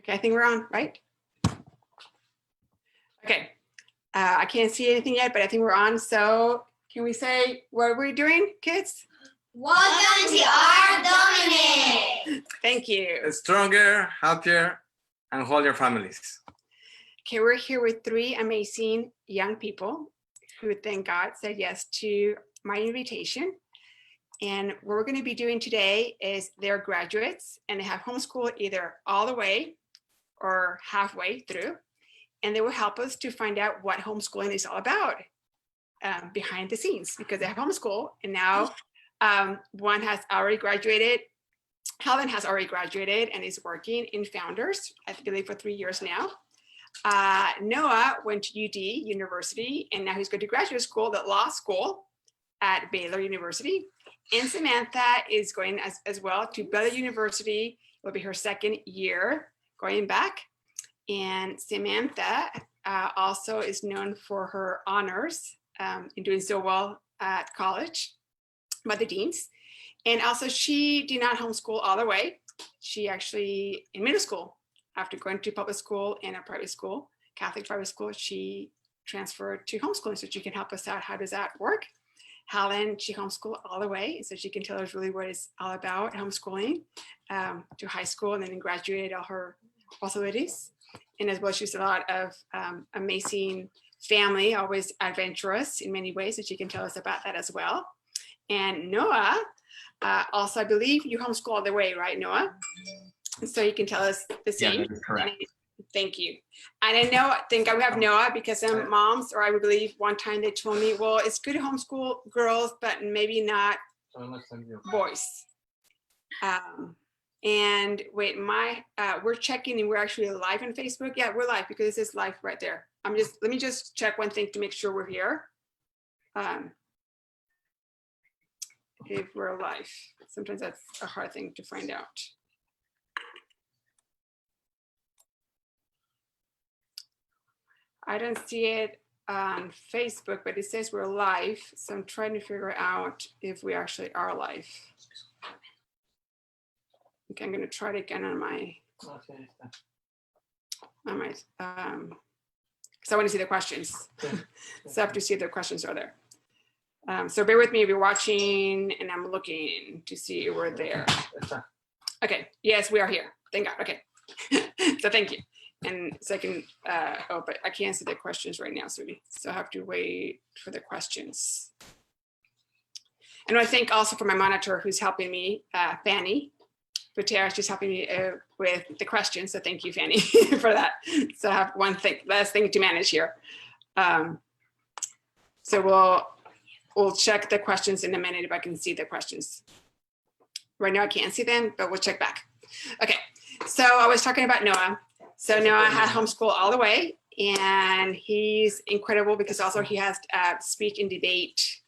Okay, I think we're on, right? Okay, I can't see anything yet, but I think we're on. So can we say what we're doing, kids? Welcome to A.R.T Domine. Thank you. Stronger, happier, and whole families. Okay, we're here with 3 amazing young people who, thank God, said yes to my invitation. And what we're going to be doing today is they're graduates and they have homeschooled either all the way or halfway through. And they will help us to find out what homeschooling is all about behind the scenes, because they have homeschool. And now one has already graduated. Helen has already graduated and is working in Founders, I believe, for 3 years now. Noah went to UD University, and now he's going to graduate school, the law school at Baylor University. And Samantha is going as well to Baylor University. It will be her 2nd year going back. And Samantha also is known for her honors in doing so well at college by the deans. And also she did not homeschool all the way. She actually, in middle school, after going to public school and a private school, Catholic private school, she transferred to homeschooling. So she can help us out. How does that work? Helen, she homeschooled all the way. So she can tell us really what it's all about, homeschooling to high school, and then graduated all her possibilities. And as well, she's a lot of amazing family, always adventurous in many ways. So she can tell us about that as well. And Noah, also, I believe you homeschool all the way, right, Noah? So you can tell us the same. Yeah, that is correct. Thank you. And I think I have Noah because some moms, or I would believe one time they told me, well, it's good to homeschool girls, but maybe not boys. And wait, we're checking and we're actually live on Facebook. Yeah, we're live because this is live right there. Let me just check one thing to make sure we're here. If we're live, sometimes that's a hard thing to find out. I don't see it on Facebook, but it says we're live. So I'm trying to figure out if we actually are live. Okay, I'm going to try it again on my, because I want to see the questions. So I have to see if the questions are there. So bear with me if you're watching, and I'm looking to see if we're there. Okay, yes, we are here. Thank God. Okay, so thank you. And so I can, but I can't see the questions right now, so I have to wait for the questions. And I thank also for my monitor who's helping me, Fanny Gutierrez, she's helping me with the questions. So thank you, Fanny, for that. So I have one thing, last thing to manage here. So we'll check the questions in a minute if I can see the questions. Right now I can't see them, but we'll check back. Okay, so I was talking about Noah. So Noah had homeschool all the way, and he's incredible because also he has speech and debate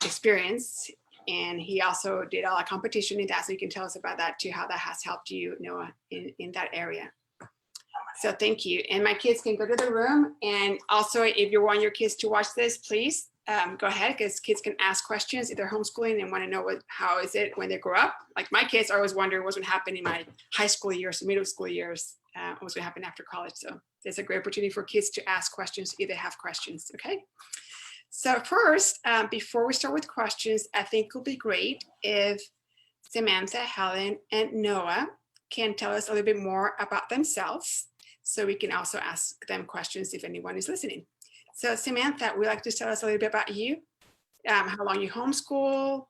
experience, and he also did all the competition in that, so you can tell us about that too, how that has helped you, Noah, in that area. So thank you. And my kids can go to the room, and also if you want your kids to watch this, please go ahead, because kids can ask questions if they're homeschooling and want to know how is it when they grow up. Like my kids are always wondering what's going to happen in my high school years, middle school years, what's going to happen after college. So it's a great opportunity for kids to ask questions if they have questions. Okay. So first, before we start with questions, I think it would be great if Samantha, Helen, and Noah can tell us a little bit more about themselves, so we can also ask them questions if anyone is listening. So Samantha, would you like to tell us a little bit about you, how long you homeschool,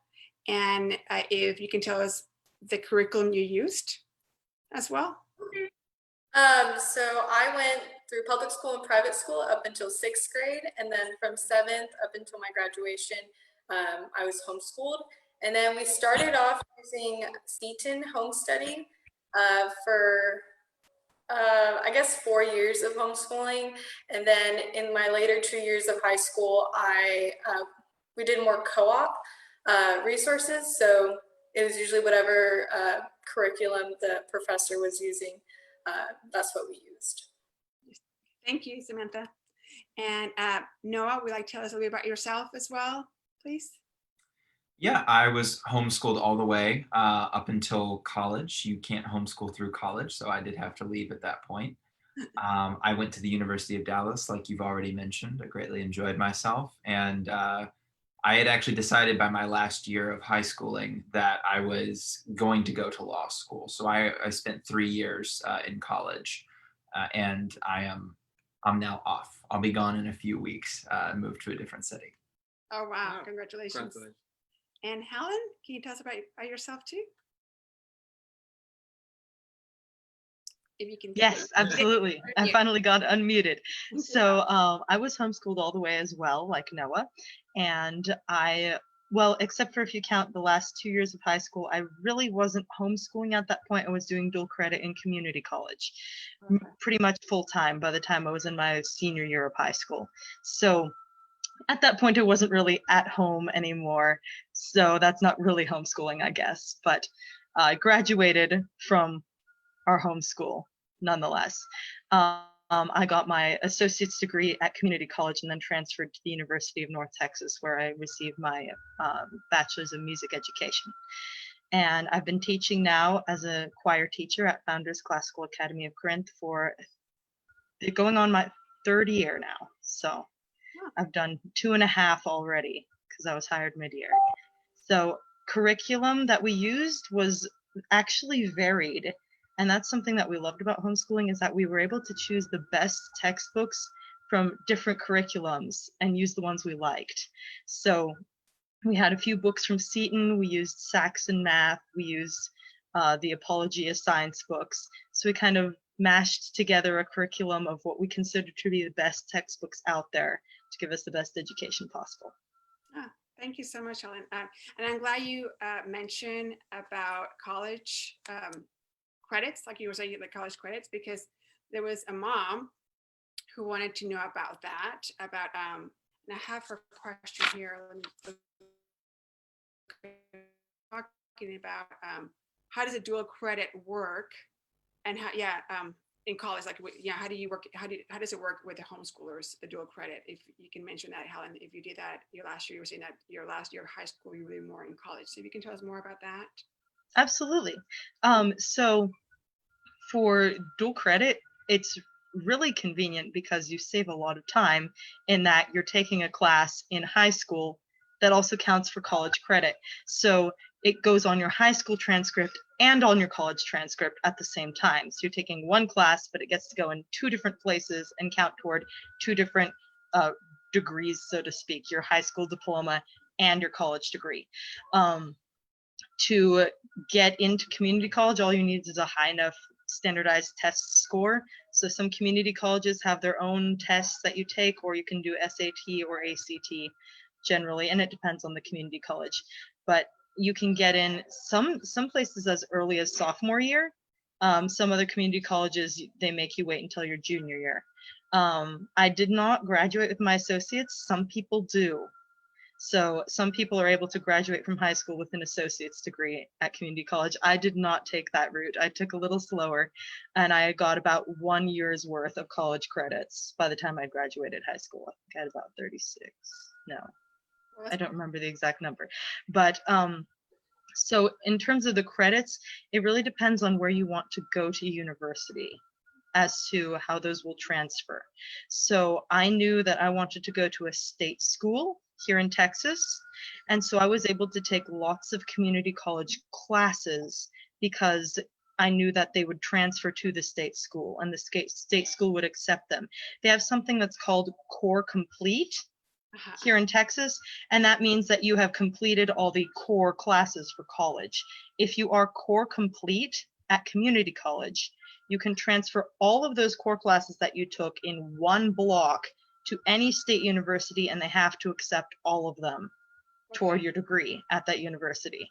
and if you can tell us the curriculum you used as well? So I went through public school and private school up until 6th grade, and then from 7th up until my graduation, I was homeschooled. And then we started off using Seton home study for I guess 4 years of homeschooling. And then in my later 2 years of high school, we did more co-op resources. So it was usually whatever curriculum the professor was using. That's what we used. Thank you, Samantha. And Noah, would you like to tell us a little bit about yourself as well, please? Yeah, I was homeschooled all the way up until college. You can't homeschool through college, so I did have to leave at that point. I went to the University of Dallas, like you've already mentioned. I greatly enjoyed myself. And I had actually decided by my last year of high schooling that I was going to go to law school. So I spent 3 years in college, and I'm now off. I'll be gone in a few weeks, move to a different city. Oh, wow. Wow. Congratulations. Congratulations. And Helen, can you tell us about yourself too? If you can. Yes, absolutely. I finally got unmuted. So I was homeschooled all the way as well, like Noah. And well, except for if you count the last 2 years of high school, I really wasn't homeschooling at that point. I was doing dual credit in community college, pretty much full time by the time I was in my senior year of high school. So at that point, I wasn't really at home anymore. So that's not really homeschooling, I guess. But I graduated from our homeschool nonetheless. I got my associate's degree at community college and then transferred to the University of North Texas, where I received my bachelor's of music education. And I've been teaching now as a choir teacher at Founders Classical Academy of Corinth for going on my third year now. So I've done 2.5 already because I was hired mid-year. So curriculum that we used was actually varied. And that's something that we loved about homeschooling, is that we were able to choose the best textbooks from different curriculums and use the ones we liked. So we had a few books from Seton. We used Saxon Math. We used the Apologia Science books. So we kind of mashed together a curriculum of what we considered to be the best textbooks out there to give us the best education possible. Thank you so much, Helen. And I'm glad you mentioned about college credits, like you were saying, the college credits, because there was a mom who wanted to know about that, and I have her question here. Talking about how does a dual credit work, and how, in college, like, how do you work? How does it work with the homeschoolers, the dual credit? If you can mention that, Helen, if you did that your last year, you were saying that your last year of high school, you were doing more in college. So if you can tell us more about that. Absolutely. So for dual credit, it's really convenient because you save a lot of time in that you're taking a class in high school that also counts for college credit. So it goes on your high school transcript and on your college transcript at the same time. So you're taking one class, but it gets to go in 2 different places and count toward 2 different degrees, so to speak, your high school diploma and your college degree. To get into community college, all you need is a high enough standardized test score. So some community colleges have their own tests that you take, or you can do SAT or ACT generally, and it depends on the community college. But you can get in some places as early as sophomore year. Some other community colleges, they make you wait until your junior year. I did not graduate with my associates. Some people do. So some people are able to graduate from high school with an associate's degree at community college. I did not take that route. I took a little slower, and I got about 1 year's worth of college credits by the time I graduated high school. I think I had about 36. No, I don't remember the exact number. But so in terms of the credits, it really depends on where you want to go to university as to how those will transfer. So I knew that I wanted to go to a state school here in Texas. And so I was able to take lots of community college classes because I knew that they would transfer to the state school and the state school would accept them. They have something that's called Core Complete here in Texas, and that means that you have completed all the core classes for college. If you are Core Complete at community college, you can transfer all of those core classes that you took in one block to any state university, and they have to accept all of them toward your degree at that university,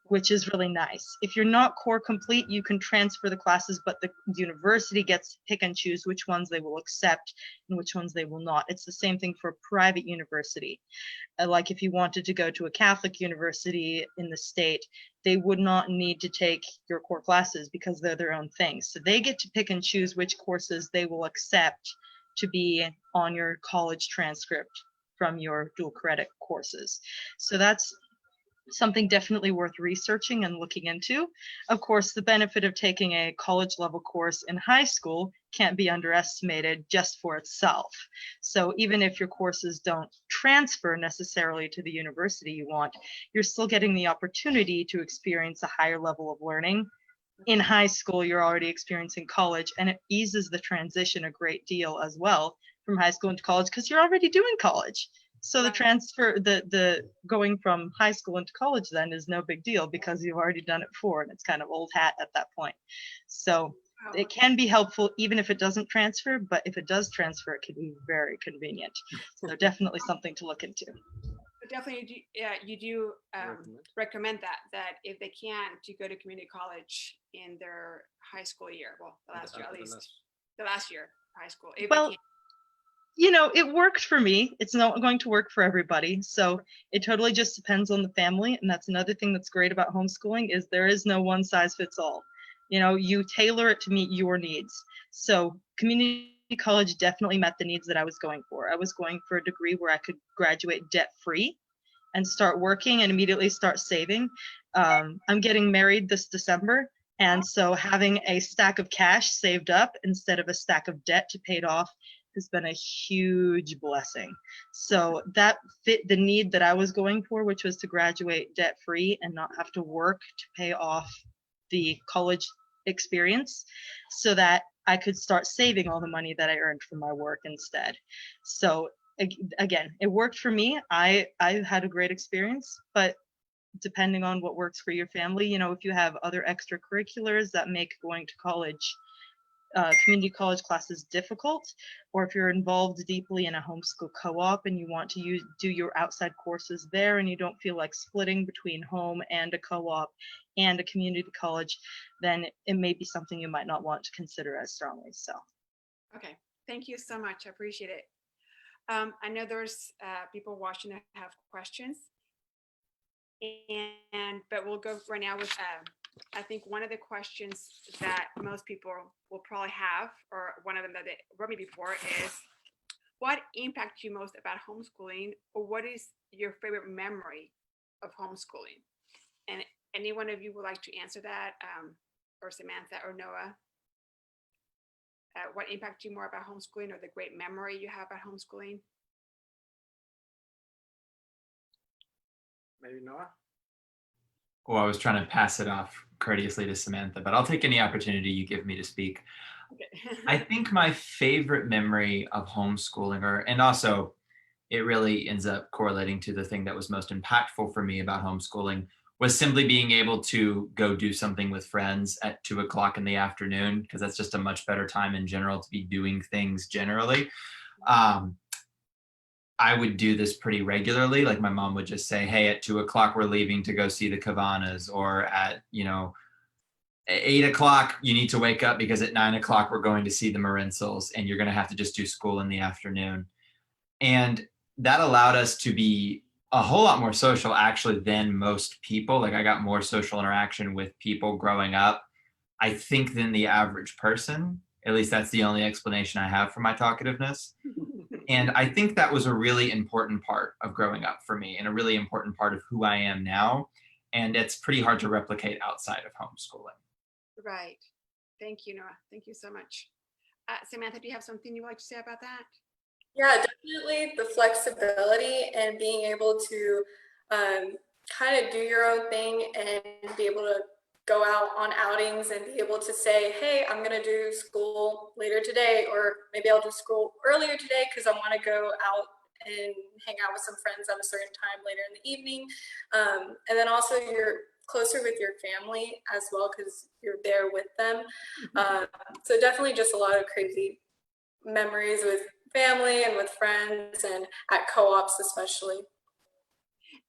which is really nice. If you're not Core Complete, you can transfer the classes, but the university gets to pick and choose which ones they will accept and which ones they will not. It's the same thing for a private university. Like if you wanted to go to a Catholic university in the state, they would not need to take your core classes because they're their own thing. So they get to pick and choose which courses they will accept to be on your college transcript from your dual credit courses. So that's something definitely worth researching and looking into. Of course, the benefit of taking a college level course in high school can't be underestimated just for itself. So even if your courses don't transfer necessarily to the university you want, you're still getting the opportunity to experience a higher level of learning. In high school, you're already experiencing college, and it eases the transition a great deal as well from high school into college because you're already doing college. So the Right. transfer, the going from high school into college then is no big deal because you've already done it before, and it's kind of old hat at that point. So Wow. it can be helpful even if it doesn't transfer, but if it does transfer, it can be very convenient. So definitely something to look into. But definitely, you do recommend that if they can, to go to community college in their high school year. Well, the last year, at least the last year of high school. If they Well, can. you know, it worked for me. It's not going to work for everybody. So it totally just depends on the family. And that's another thing that's great about homeschooling is there is no one size fits all. You know, you tailor it to meet your needs. So community college definitely met the needs that I was going for. I was going for a degree where I could graduate debt free and start working and immediately start saving. I'm getting married this December. And so having a stack of cash saved up instead of a stack of debt to pay it off has been a huge blessing. So that fit the need that I was going for, which was to graduate debt free and not have to work to pay off the college experience so that I could start saving all the money that I earned from my work instead. So again, it worked for me. I had a great experience, but depending on what works for your family, you know, if you have other extracurriculars that make going to college, community college classes difficult, or if you're involved deeply in a homeschool co-op and you want to do your outside courses there and you don't feel like splitting between home and a co-op and a community college, then it may be something you might not want to consider as strongly. So Okay, thank you so much. I appreciate it. I know there's people watching that have questions, but we'll go right now with I think one of the questions that most people will probably have, or one of them that they wrote me before, is what impacts you most about homeschooling, or what is your favorite memory of homeschooling? And any one of you would like to answer that, or Samantha or Noah? What impacts you more about homeschooling, or the great memory you have about homeschooling? Maybe Noah? Oh, I was trying to pass it off courteously to Samantha, but I'll take any opportunity you give me to speak. Okay. I think my favorite memory of homeschooling, and also it really ends up correlating to the thing that was most impactful for me about homeschooling, was simply being able to go do something with friends at 2 o'clock in the afternoon, because that's just a much better time in general to be doing things generally. I would do this pretty regularly. Like my mom would just say, hey, at 2 o'clock, we're leaving to go see the Cavanas, or at, 8 o'clock, you need to wake up because at 9 o'clock, we're going to see the Marinsels and you're going to have to just do school in the afternoon. And that allowed us to be a whole lot more social actually than most people. Like I got more social interaction with people growing up, I think, than the average person. At least that's the only explanation I have for my talkativeness. And I think that was a really important part of growing up for me and a really important part of who I am now. And it's pretty hard to replicate outside of homeschooling. Right. Thank you, Noah. Thank you so much. Samantha, do you have something you would like to say about that? Yeah, definitely the flexibility and being able to kind of do your own thing and be able to go out on outings and be able to say, hey, I'm going to do school later today, or maybe I'll do school earlier today because I want to go out and hang out with some friends at a certain time later in the evening. And then also you're closer with your family as well because you're there with them. So definitely just a lot of crazy memories with family and with friends and at co-ops especially.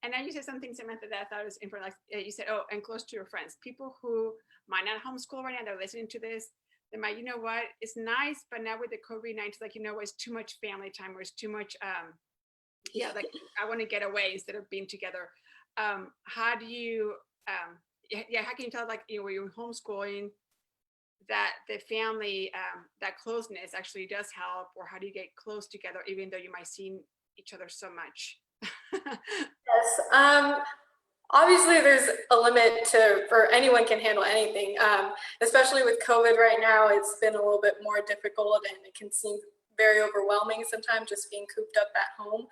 And now you said something, Samantha, that I thought was important. Like you said, oh, and close to your friends. People who might not homeschool right now, they're listening to this. They might, you know what, it's nice, but now with the COVID-19, like, it's too much family time, or it's too much, like I want to get away instead of being together. How do you, how can you tell, like, when you're homeschooling, that the family, that closeness actually does help, or how do you get close together, even though you might see each other so much? Yes. obviously there's a limit to, or anyone can handle anything, especially with COVID right now. It's been a little bit more difficult and it can seem very overwhelming sometimes just being cooped up at home.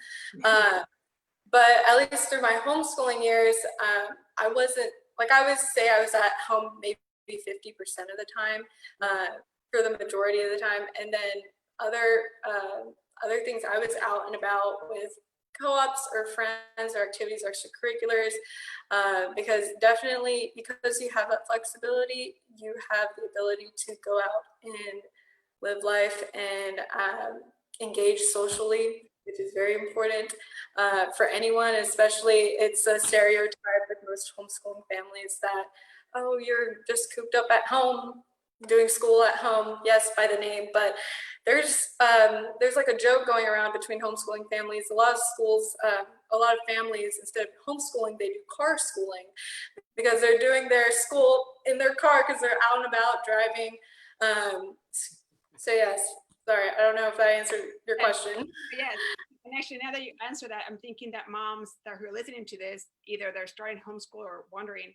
But at least through my homeschooling years, I wasn't, like I would say I was at home maybe 50% of the time, for the majority of the time. And then other things, I was out and about with co-ops or friends or activities or extracurriculars, because definitely because you have that flexibility, you have the ability to go out and live life and engage socially, which is very important for anyone. Especially, it's a stereotype with most homeschooling families that, oh, you're just cooped up at home doing school at home. Yes, by the name, but there's like a joke going around between homeschooling families. A lot of schools, a lot of families, instead of homeschooling, they do car schooling because they're doing their school in their car because they're out and about driving. So yes, sorry, I don't know if I answered your question. Yes. And actually, now that you answer that, I'm thinking that moms that who are listening to this, either they're starting homeschool or wondering,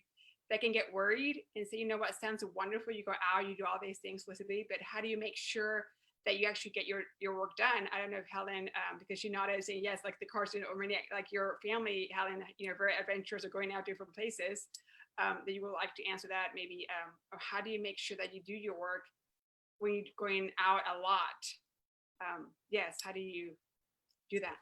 they can get worried and say, you know what, sounds wonderful. You go out, you do all these things explicitly, but how do you make sure that you actually get your work done? I don't know if Helen, because she nodded saying yes, like the cars, or many, like your family, Helen, very adventurous or going out different places, that you would like to answer that maybe, or how do you make sure that you do your work when you're going out a lot? Yes, how do you do that?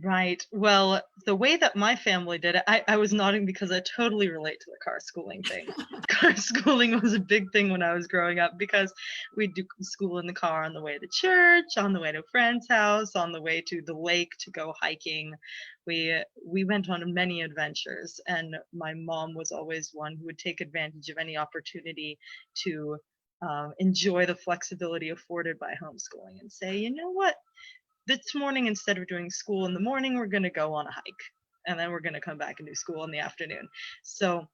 Right. Well, the way that my family did it, I was nodding because I totally relate to the car schooling thing. Car schooling was a big thing when I was growing up because we'd do school in the car on the way to church, on the way to a friend's house, on the way to the lake to go hiking. We went on many adventures, and my mom was always one who would take advantage of any opportunity to enjoy the flexibility afforded by homeschooling and say, you know what? This morning, instead of doing school in the morning, we're going to go on a hike, and then we're going to come back and do school in the afternoon. So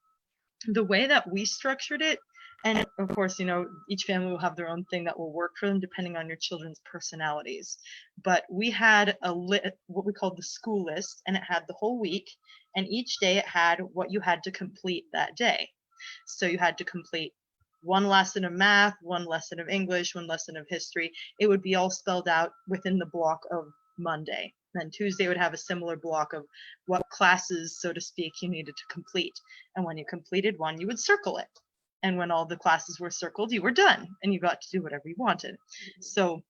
the way that we structured it, and of course, each family will have their own thing that will work for them depending on your children's personalities. But we had what we called the school list, and it had the whole week, and each day it had what you had to complete that day. So you had to complete one lesson of math, one lesson of English, one lesson of history. It would be all spelled out within the block of Monday. Then Tuesday would have a similar block of what classes, so to speak, you needed to complete. And when you completed one, you would circle it. And when all the classes were circled, you were done and you got to do whatever you wanted. So,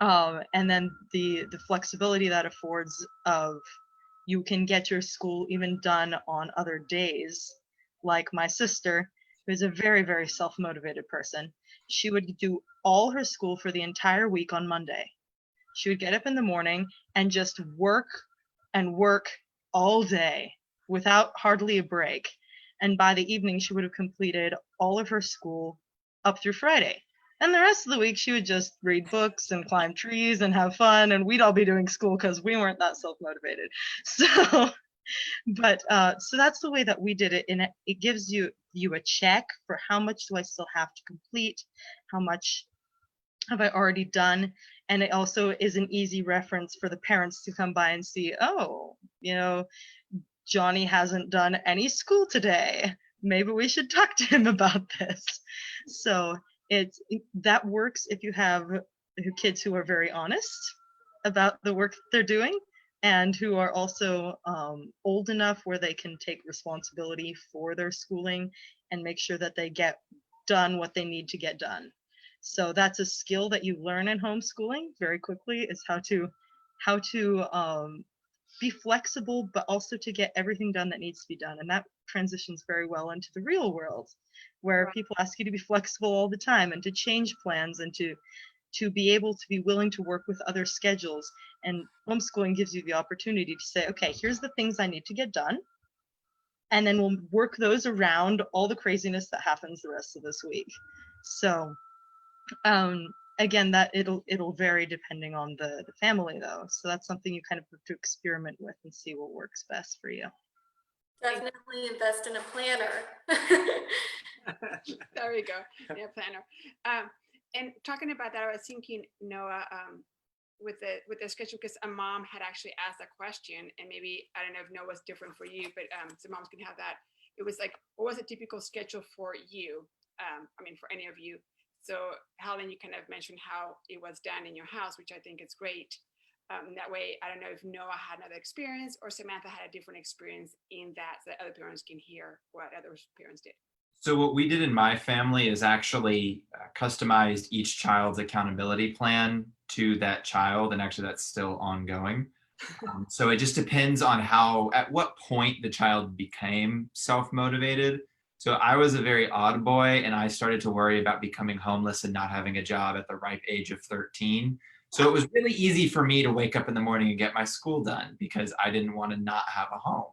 and then the flexibility that affords of you can get your school even done on other days. Like my sister, who is a very, very self-motivated person, she would do all her school for the entire week on Monday. She would get up in the morning and just work and work all day without hardly a break. And by the evening, she would have completed all of her school up through Friday. And the rest of the week, she would just read books and climb trees and have fun. And we'd all be doing school because we weren't that self-motivated. So that's the way that we did it, and it gives you a check for how much do I still have to complete, how much have I already done, and it also is an easy reference for the parents to come by and see, oh, Johnny hasn't done any school today. Maybe we should talk to him about this. So that works if you have kids who are very honest about the work they're doing, and who are also old enough where they can take responsibility for their schooling and make sure that they get done what they need to get done. So that's a skill that you learn in homeschooling very quickly, is how to be flexible, but also to get everything done that needs to be done. And that transitions very well into the real world, where people ask you to be flexible all the time and to change plans and to be able to be willing to work with other schedules. And homeschooling gives you the opportunity to say, okay, here's the things I need to get done. And then we'll work those around all the craziness that happens the rest of this week. So again, that it'll vary depending on the family though. So that's something you kind of have to experiment with and see what works best for you. Definitely invest in a planner. There we go. Yeah, planner. And talking about that, I was thinking, Noah, the schedule, because a mom had actually asked that question, and maybe I don't know if Noah's different for you, but so moms can have that. It was like, what was a typical schedule for you? I mean, for any of you. So Helen, you kind of mentioned how it was done in your house, which I think is great. That way, I don't know if Noah had another experience or Samantha had a different experience in that, so that other parents can hear what other parents did. So what we did in my family is actually customized each child's accountability plan to that child, and actually that's still ongoing. So it just depends on at what point the child became self-motivated. So I was a very odd boy, and I started to worry about becoming homeless and not having a job at the ripe age of 13. So it was really easy for me to wake up in the morning and get my school done because I didn't want to not have a home.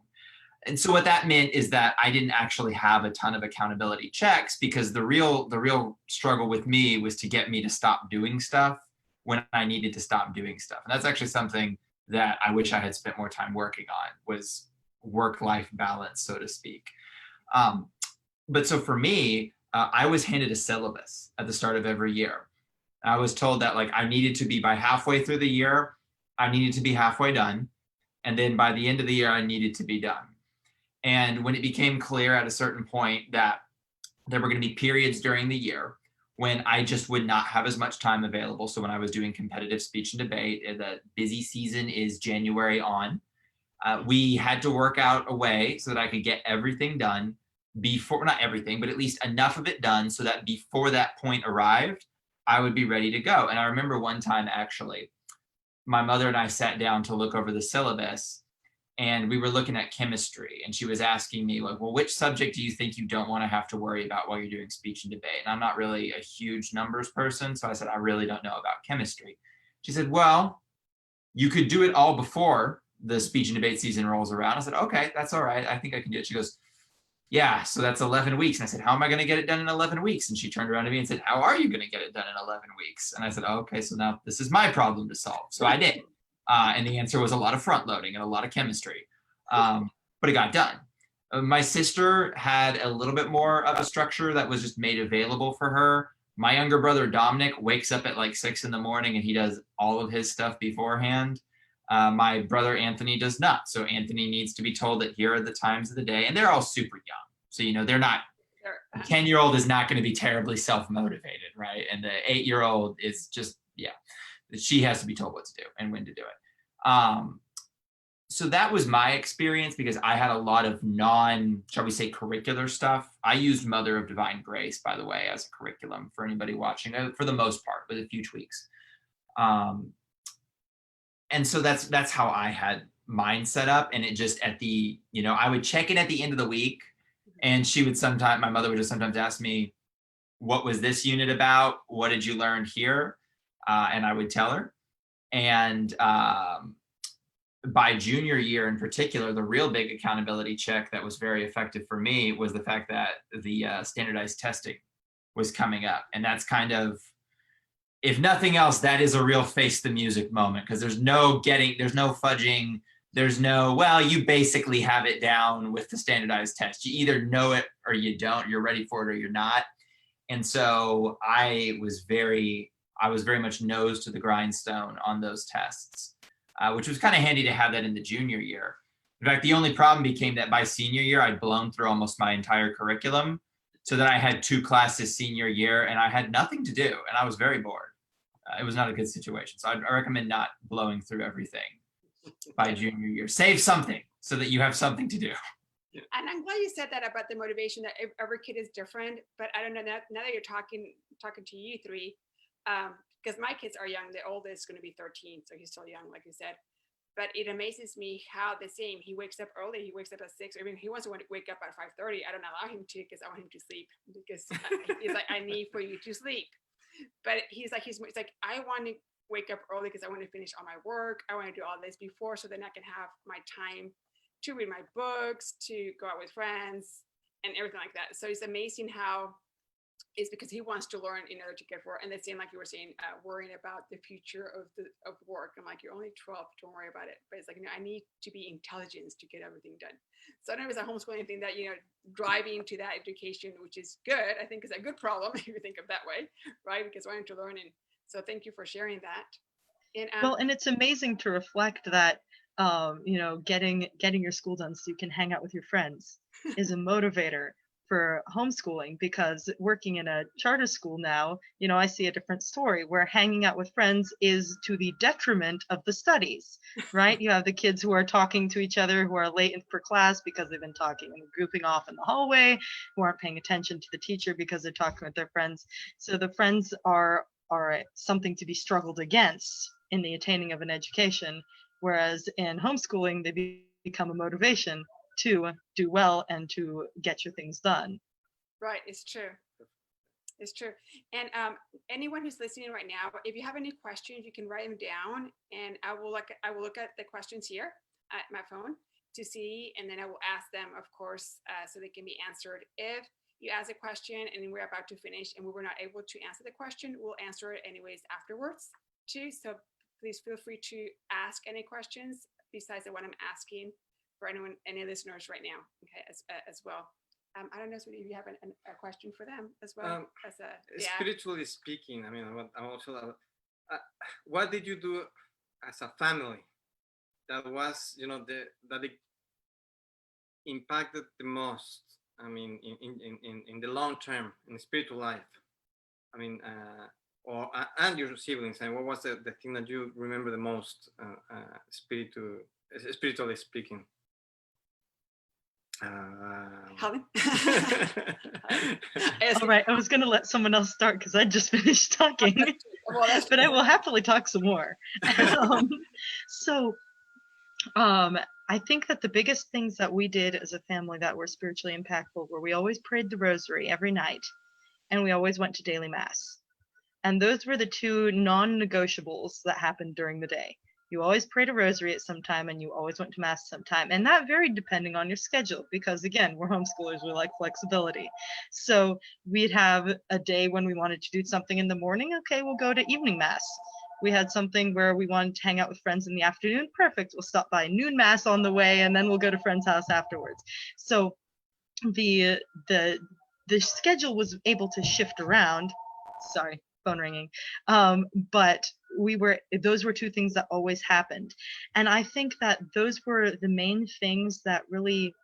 And so what that meant is that I didn't actually have a ton of accountability checks, because the real struggle with me was to get me to stop doing stuff when I needed to stop doing stuff. And that's actually something that I wish I had spent more time working on, was work-life balance, so to speak. But so for me, I was handed a syllabus at the start of every year. I was told that like I needed to be, by halfway through the year, I needed to be halfway done. And then by the end of the year, I needed to be done. And when it became clear at a certain point that there were going to be periods during the year when I just would not have as much time available. So when I was doing competitive speech and debate, the busy season is January on. We had to work out a way so that I could get everything done before, not everything, but at least enough of it done so that before that point arrived, I would be ready to go. And I remember one time, actually, my mother and I sat down to look over the syllabus, and we were looking at chemistry, and she was asking me like, well, which subject do you think you don't want to have to worry about while you're doing speech and debate? And I'm not really a huge numbers person. So I said, I really don't know about chemistry. She said, well, you could do it all before the speech and debate season rolls around. I said, okay, that's all right. I think I can do it. She goes, yeah, so that's 11 weeks. And I said, how am I going to get it done in 11 weeks? And she turned around to me and said, how are you going to get it done in 11 weeks? And I said, oh, okay, so now this is my problem to solve. So I did. And the answer was a lot of front loading and a lot of chemistry. But it got done. My sister had a little bit more of a structure that was just made available for her. My younger brother, Dominic, wakes up at like 6 in the morning and he does all of his stuff beforehand. My brother, Anthony, does not. So Anthony needs to be told that here are the times of the day, and they're all super young. So, you know, they're not, the 10-year-old is not going to be terribly self-motivated, right? And the 8-year-old is just, yeah, she has to be told what to do and when to do it. So that was my experience, because I had a lot of shall we say, curricular stuff. I used Mother of Divine Grace, by the way, as a curriculum for anybody watching, for the most part, with a few tweaks. And so that's how I had mine set up. And it just I would check in at the end of the week, and my mother would just sometimes ask me, what was this unit about? What did you learn here? And I would tell her. And by junior year in particular, the real big accountability check that was very effective for me was the fact that the standardized testing was coming up. And that's kind of, if nothing else, that is a real face the music moment, because there's no fudging, well, you basically have it down with the standardized test. You either know it or you don't, you're ready for it or you're not. And so I was very much nose to the grindstone on those tests, which was kind of handy to have that in the junior year. In fact, the only problem became that by senior year, I'd blown through almost my entire curriculum, so that I had 2 classes senior year and I had nothing to do, and I was very bored. It was not a good situation. So I recommend not blowing through everything by junior year. Save something so that you have something to do. And I'm glad you said that about the motivation, that every kid is different. But I don't know, now that you're talking to you three, because my kids are young. The oldest is going to be 13, so he's still young, like you said. But it amazes me how the same. He wakes up early. He wakes up at 6. I mean, he wants to wake up at 5:30. I don't allow him to, because I want him to sleep. Because he's like, I need for you to sleep. But he's like, I want to wake up early because I want to finish all my work. I want to do all this before, so then I can have my time to read my books, to go out with friends, and everything like that. So it's amazing how it's because he wants to learn in order to get work. And the same, like you were saying, worrying about the future of work. I'm like, you're only 12, don't worry about it. But it's like, I need to be intelligent to get everything done. So I don't know if it's a homeschooling thing that, driving to that education, which is good, I think is a good problem if you think of that way, right? Because wanting to learn. And so thank you for sharing that. And Well, and it's amazing to reflect that, getting your school done so you can hang out with your friends is a motivator for homeschooling, because working in a charter school now, I see a different story where hanging out with friends is to the detriment of the studies, right? You have the kids who are talking to each other, who are late for class because they've been talking and grouping off in the hallway, who aren't paying attention to the teacher because they're talking with their friends. So the friends are something to be struggled against in the attaining of an education, whereas in homeschooling they become a motivation to do well and to get your things done. right, it's true. It's true. And anyone who's listening right now, if you have any questions, you can write them down, and I will look at the questions here at my phone to see, and then I will ask them, of course, so they can be answered. If you ask a question and we're about to finish and we were not able to answer the question, we'll answer it anyways afterwards too. So please feel free to ask any questions besides the one I'm asking for any listeners right now, okay, as well. I don't know if you have a question for them as well. Spiritually speaking, I mean, I'm also, what did you do as a family that was, that it impacted the most? I mean, in the long term, in the spiritual life. I mean, and your siblings. And what was the thing that you remember the most, spiritually speaking? Helen? All right, I was going to let someone else start because I just finished talking, but I will happily talk some more. I think that the biggest things that we did as a family that were spiritually impactful were we always prayed the rosary every night, and we always went to daily mass. And those were the two non-negotiables that happened during the day. You always prayed a rosary at some time, and you always went to mass sometime. And that varied depending on your schedule, because again, we're homeschoolers, we like flexibility. So we'd have a day when we wanted to do something in the morning. Okay, we'll go to evening mass. We had something where we wanted to hang out with friends in the afternoon. Perfect. We'll stop by noon mass on the way, and then we'll go to friend's house afterwards. So the schedule was able to shift around. Sorry, phone ringing. But those were two things that always happened. And I think that those were the main things that really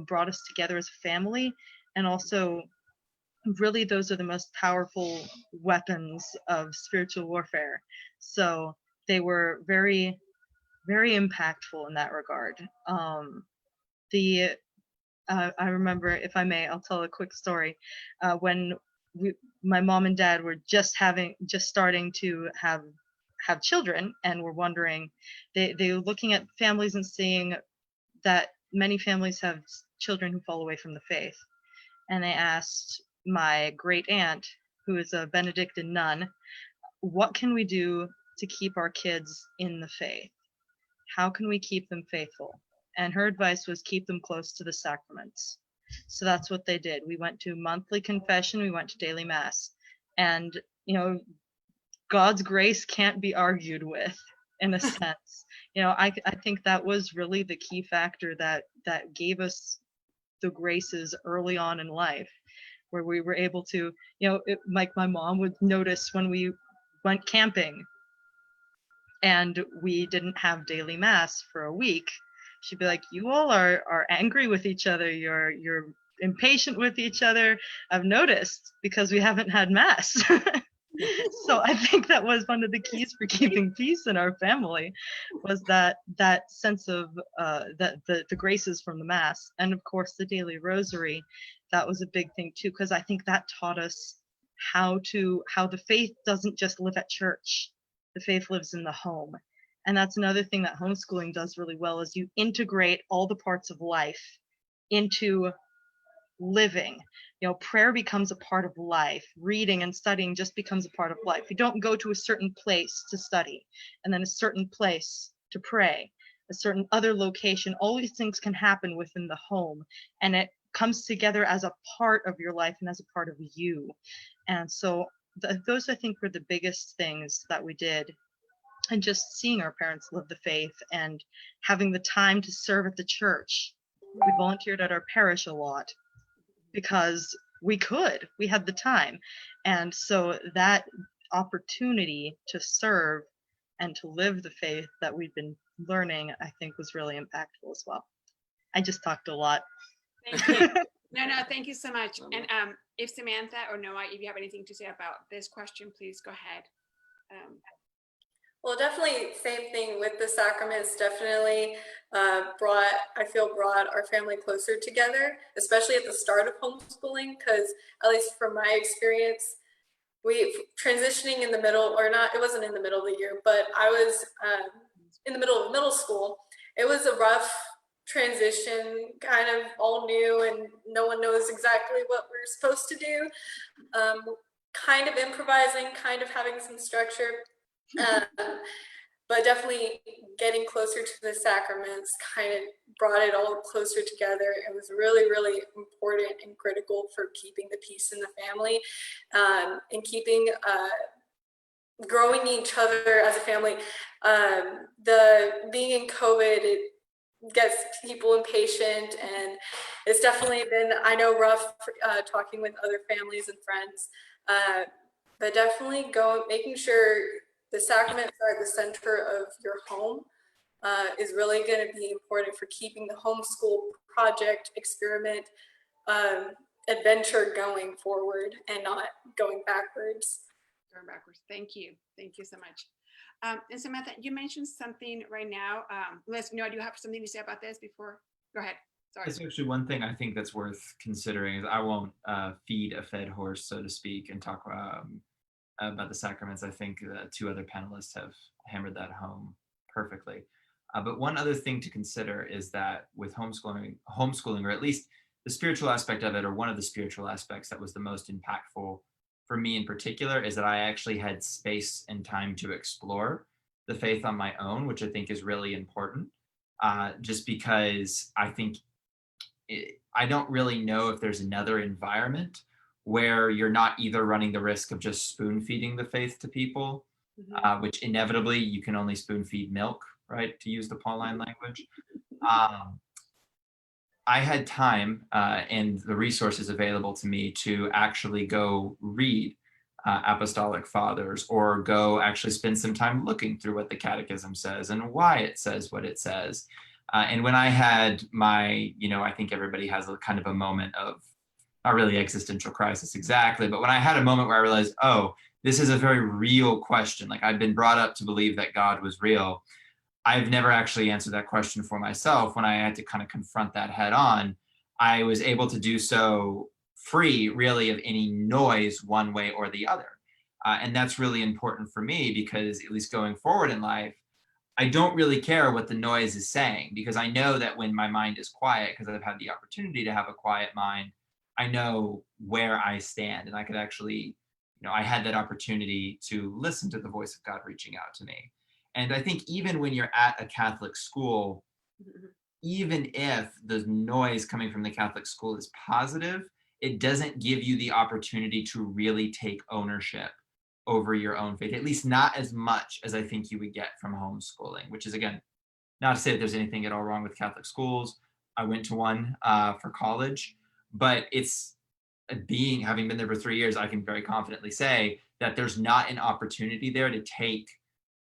brought us together as a family. And also, really, those are the most powerful weapons of spiritual warfare. So they were very, very impactful in that regard. I remember, if I may, I'll tell a quick story. When my mom and dad were just starting to have children, and were wondering, they were looking at families and seeing that many families have children who fall away from the faith. And they asked my great aunt, who is a Benedictine nun, what can we do to keep our kids in the faith? How can we keep them faithful? And her advice was keep them close to the sacraments. So that's what they did. We went to monthly confession, we went to daily mass. And, God's grace can't be argued with, in a sense. I think that was really the key factor that gave us the graces early on in life, where we were able to, like my mom would notice when we went camping and we didn't have daily mass for a week, she'd be like, you all are angry with each other, you're impatient with each other, I've noticed, because we haven't had mass. So I think that was one of the keys for keeping peace in our family, was that sense of the graces from the mass, and of course the daily rosary. That was a big thing too, because I think that taught us how the faith doesn't just live at church. The faith lives in the home. And that's another thing that homeschooling does really well, is you integrate all the parts of life into living. Prayer becomes a part of life. Reading and studying just becomes a part of life. You don't go to a certain place to study and then a certain place to pray, a certain other location. All these things can happen within the home, and it comes together as a part of your life and as a part of you. And so those, I think, were the biggest things that we did. And just seeing our parents live the faith and having the time to serve at the church. We volunteered at our parish a lot because we had the time. And so that opportunity to serve and to live the faith that we've been learning, I think was really impactful as well. I just talked a lot. Thank you. No, thank you so much. And if Samantha or Noah, if you have anything to say about this question, please go ahead. Well, definitely same thing with the sacraments, definitely brought our family closer together, especially at the start of homeschooling, because at least from my experience, we transitioning in the middle, or not, it wasn't in the middle of the year, but I was in the middle of middle school. It was a rough transition, kind of all new, and no one knows exactly what we're supposed to do. Kind of improvising, kind of having some structure. But definitely getting closer to the sacraments kind of brought it all closer together. It was really, really important and critical for keeping the peace in the family, and keeping growing each other as a family. The being in COVID, it gets people impatient, and it's definitely been, I know, rough talking with other families and friends, but definitely making sure the sacraments are at the center of your home is really going to be important for keeping the homeschool project, experiment, adventure going forward and not going backwards. Thank you so much. And Samantha, you mentioned something right now. Liz, do you have something to say about this before? Go ahead. Sorry. That's actually one thing I think that's worth considering. Is I won't feed a fed horse, so to speak, and talk about the sacraments. I think two other panelists have hammered that home perfectly. But one other thing to consider is that with homeschooling, or at least the spiritual aspect of it, or one of the spiritual aspects that was the most impactful for me in particular, is that I actually had space and time to explore the faith on my own, which I think is really important. Just because I think I don't really know if there's another environment where you're not either running the risk of just spoon feeding the faith to people, which inevitably you can only spoon feed milk, right? To use the Pauline language. I had time and the resources available to me to actually go read apostolic fathers, or go actually spend some time looking through what the catechism says and why it says what it says. And when I had my, I think everybody has a kind of a moment of, not really existential crisis exactly, but when I had a moment where I realized, oh, this is a very real question. Like, I've been brought up to believe that God was real. I've never actually answered that question for myself. When I had to kind of confront that head on, I was able to do so free, really, of any noise one way or the other. And that's really important for me, because at least going forward in life, I don't really care what the noise is saying, because I know that when my mind is quiet, because I've had the opportunity to have a quiet mind, I know where I stand, and I could actually, I had that opportunity to listen to the voice of God reaching out to me. And I think even when you're at a Catholic school, even if the noise coming from the Catholic school is positive, it doesn't give you the opportunity to really take ownership over your own faith, at least not as much as I think you would get from homeschooling, which is, again, not to say that there's anything at all wrong with Catholic schools. I went to one for college, but it's having been there for 3 years, I can very confidently say that there's not an opportunity there to take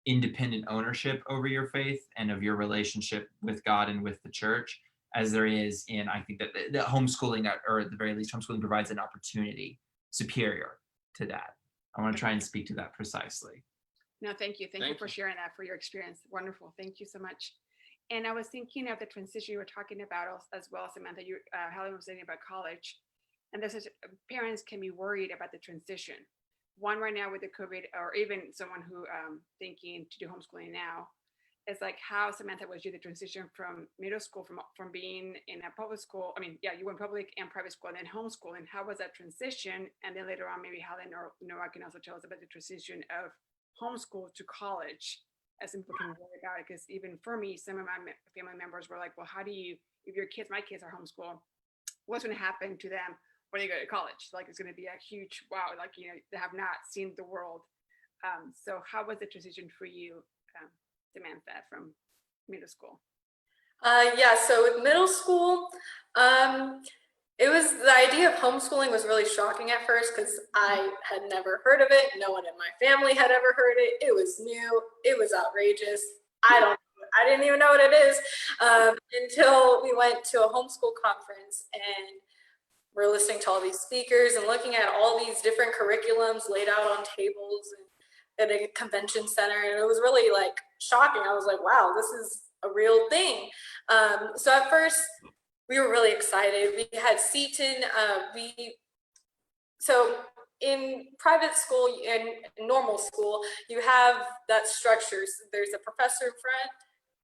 independent ownership over your faith and of your relationship with God and with the church, as there is in, I think that the homeschooling, or at the very least, homeschooling provides an opportunity superior to that. I want to try and speak to that precisely. No, thank you. Thank you for sharing that, for your experience. Wonderful. Thank you so much. And I was thinking of the transition you were talking about as well, Samantha. Helen was saying about college. And this is, parents can be worried about the transition. One right now with the COVID, or even someone who thinking to do homeschooling now, is like how, Samantha, was you the transition from middle school, from being in a public school? I mean, yeah, you went public and private school and then homeschooling. How was that transition? And then later on, maybe Helen or Noah can also tell us about the transition of homeschool to college, as people can worry about it. Because even for me, some of my family members were like, well, how do you, if my kids are homeschooled, what's going to happen to them when they go to college? Like, it's going to be a huge, wow, like, they have not seen the world. So how was the transition for you, Samantha, from middle school? Yeah, so with middle school, It was, the idea of homeschooling was really shocking at first because I had never heard of it. No one in my family had ever heard it. It was new. It was outrageous. I didn't even know what it is until we went to a homeschool conference and we're listening to all these speakers and looking at all these different curriculums laid out on tables and at a convention center. And it was really like shocking. I was like, wow, this is a real thing. So at first, we were really excited. We had Seton. So in private school and normal school, you have that structure. So there's a professor in front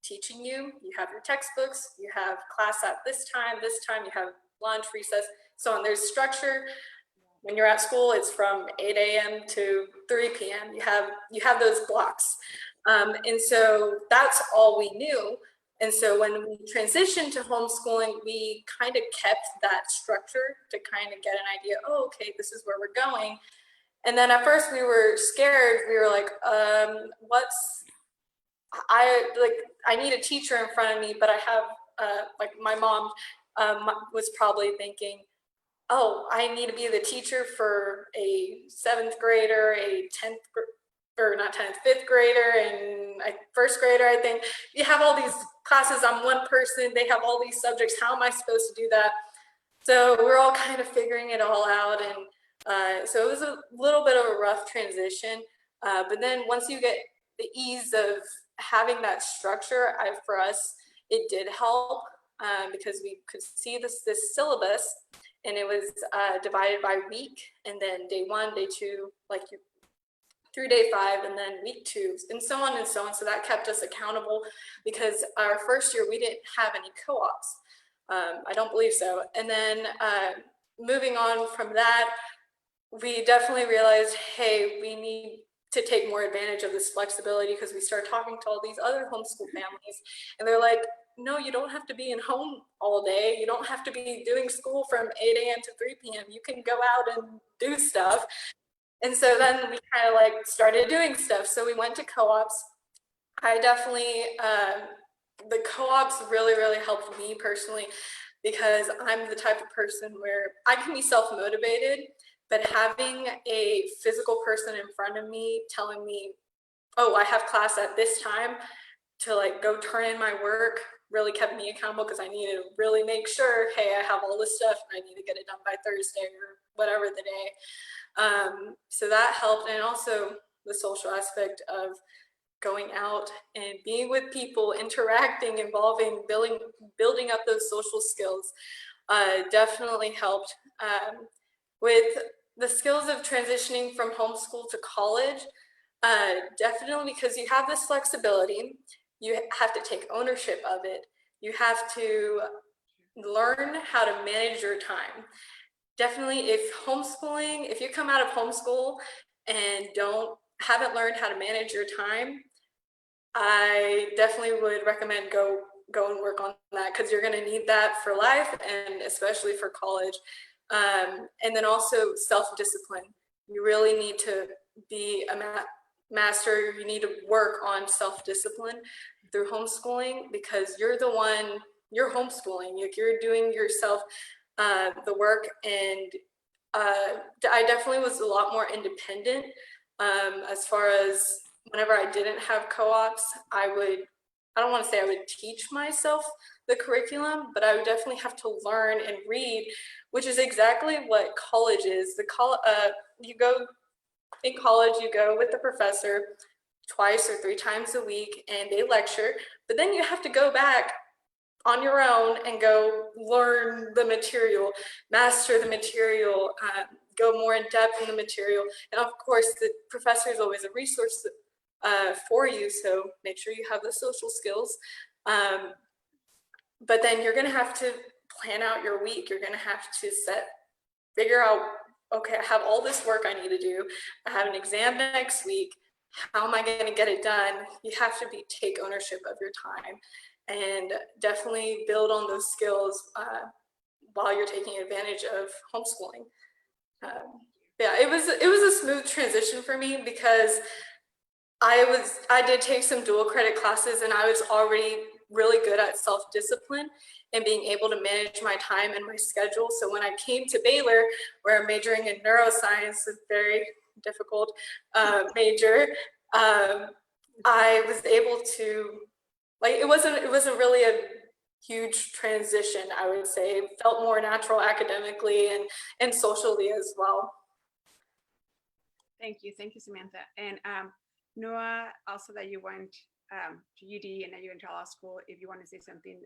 teaching you. You have your textbooks. You have class at this time. You have lunch, recess, so on. There's structure. When you're at school, it's from 8 a.m. to 3 p.m. You have those blocks. And so that's all we knew. And so when we transitioned to homeschooling, we kind of kept that structure to kind of get an idea, oh, okay, this is where we're going. And then at first we were scared. We were like, I need a teacher in front of me, but I have, like my mom was probably thinking, oh, I need to be the teacher for a 7th grader, a 10th or not 10th, 5th grader, and a 1st grader, I think. You have all these classes, I'm one person, they have all these subjects, how am I supposed to do that? So we're all kind of figuring it all out, and so it was a little bit of a rough transition, but then once you get the ease of having that structure, for us, it did help because we could see this syllabus, and it was divided by week, and then day 1, day 2, like you through day 5, and then week 2, and so on and so on. So that kept us accountable because our first year we didn't have any co-ops. I don't believe so. And then moving on from that, we definitely realized, hey, we need to take more advantage of this flexibility because we started talking to all these other homeschool families, and they're like, no, you don't have to be in home all day. You don't have to be doing school from 8 a.m. to 3 p.m. You can go out and do stuff. And so then we kind of like started doing stuff. So we went to co-ops. I definitely, the co-ops really, really helped me personally because I'm the type of person where I can be self-motivated, but having a physical person in front of me telling me, oh, I have class at this time, to like go turn in my work really kept me accountable because I needed to really make sure, hey, I have all this stuff and I need to get it done by Thursday or whatever the day. So that helped. And also the social aspect of going out and being with people, interacting, involving, building up those social skills definitely helped. With the skills of transitioning from homeschool to college, definitely, because you have this flexibility, you have to take ownership of it. You have to learn how to manage your time. Definitely, if you come out of homeschool and haven't learned how to manage your time, I definitely would recommend go and work on that because you're going to need that for life and especially for college. And then also self-discipline. You really need to be a master. You need to work on self-discipline through homeschooling because you're homeschooling. You're doing yourself the work. And I definitely was a lot more independent as far as whenever I didn't have co-ops, I don't want to say I would teach myself the curriculum, but I would definitely have to learn and read, which is exactly what college is. In college, you go with the professor twice or 3 times a week and they lecture, but then you have to go back on your own and go learn the material, master the material, go more in depth in the material. And of course, the professor is always a resource for you, so make sure you have the social skills. But then you're gonna have to plan out your week. You're gonna have to figure out, okay, I have all this work I need to do. I have an exam next week. How am I gonna get it done? You have to take ownership of your time and definitely build on those skills while you're taking advantage of homeschooling. Yeah, it was a smooth transition for me because I did take some dual credit classes and I was already really good at self-discipline and being able to manage my time and my schedule. So when I came to Baylor, where I'm majoring in neuroscience, a very difficult major, I was able to, like, it wasn't really a huge transition, I would say. It felt more natural academically and socially as well. Thank you, Samantha. And Noah, also that you went to UD and then you went to law school, if you want to say something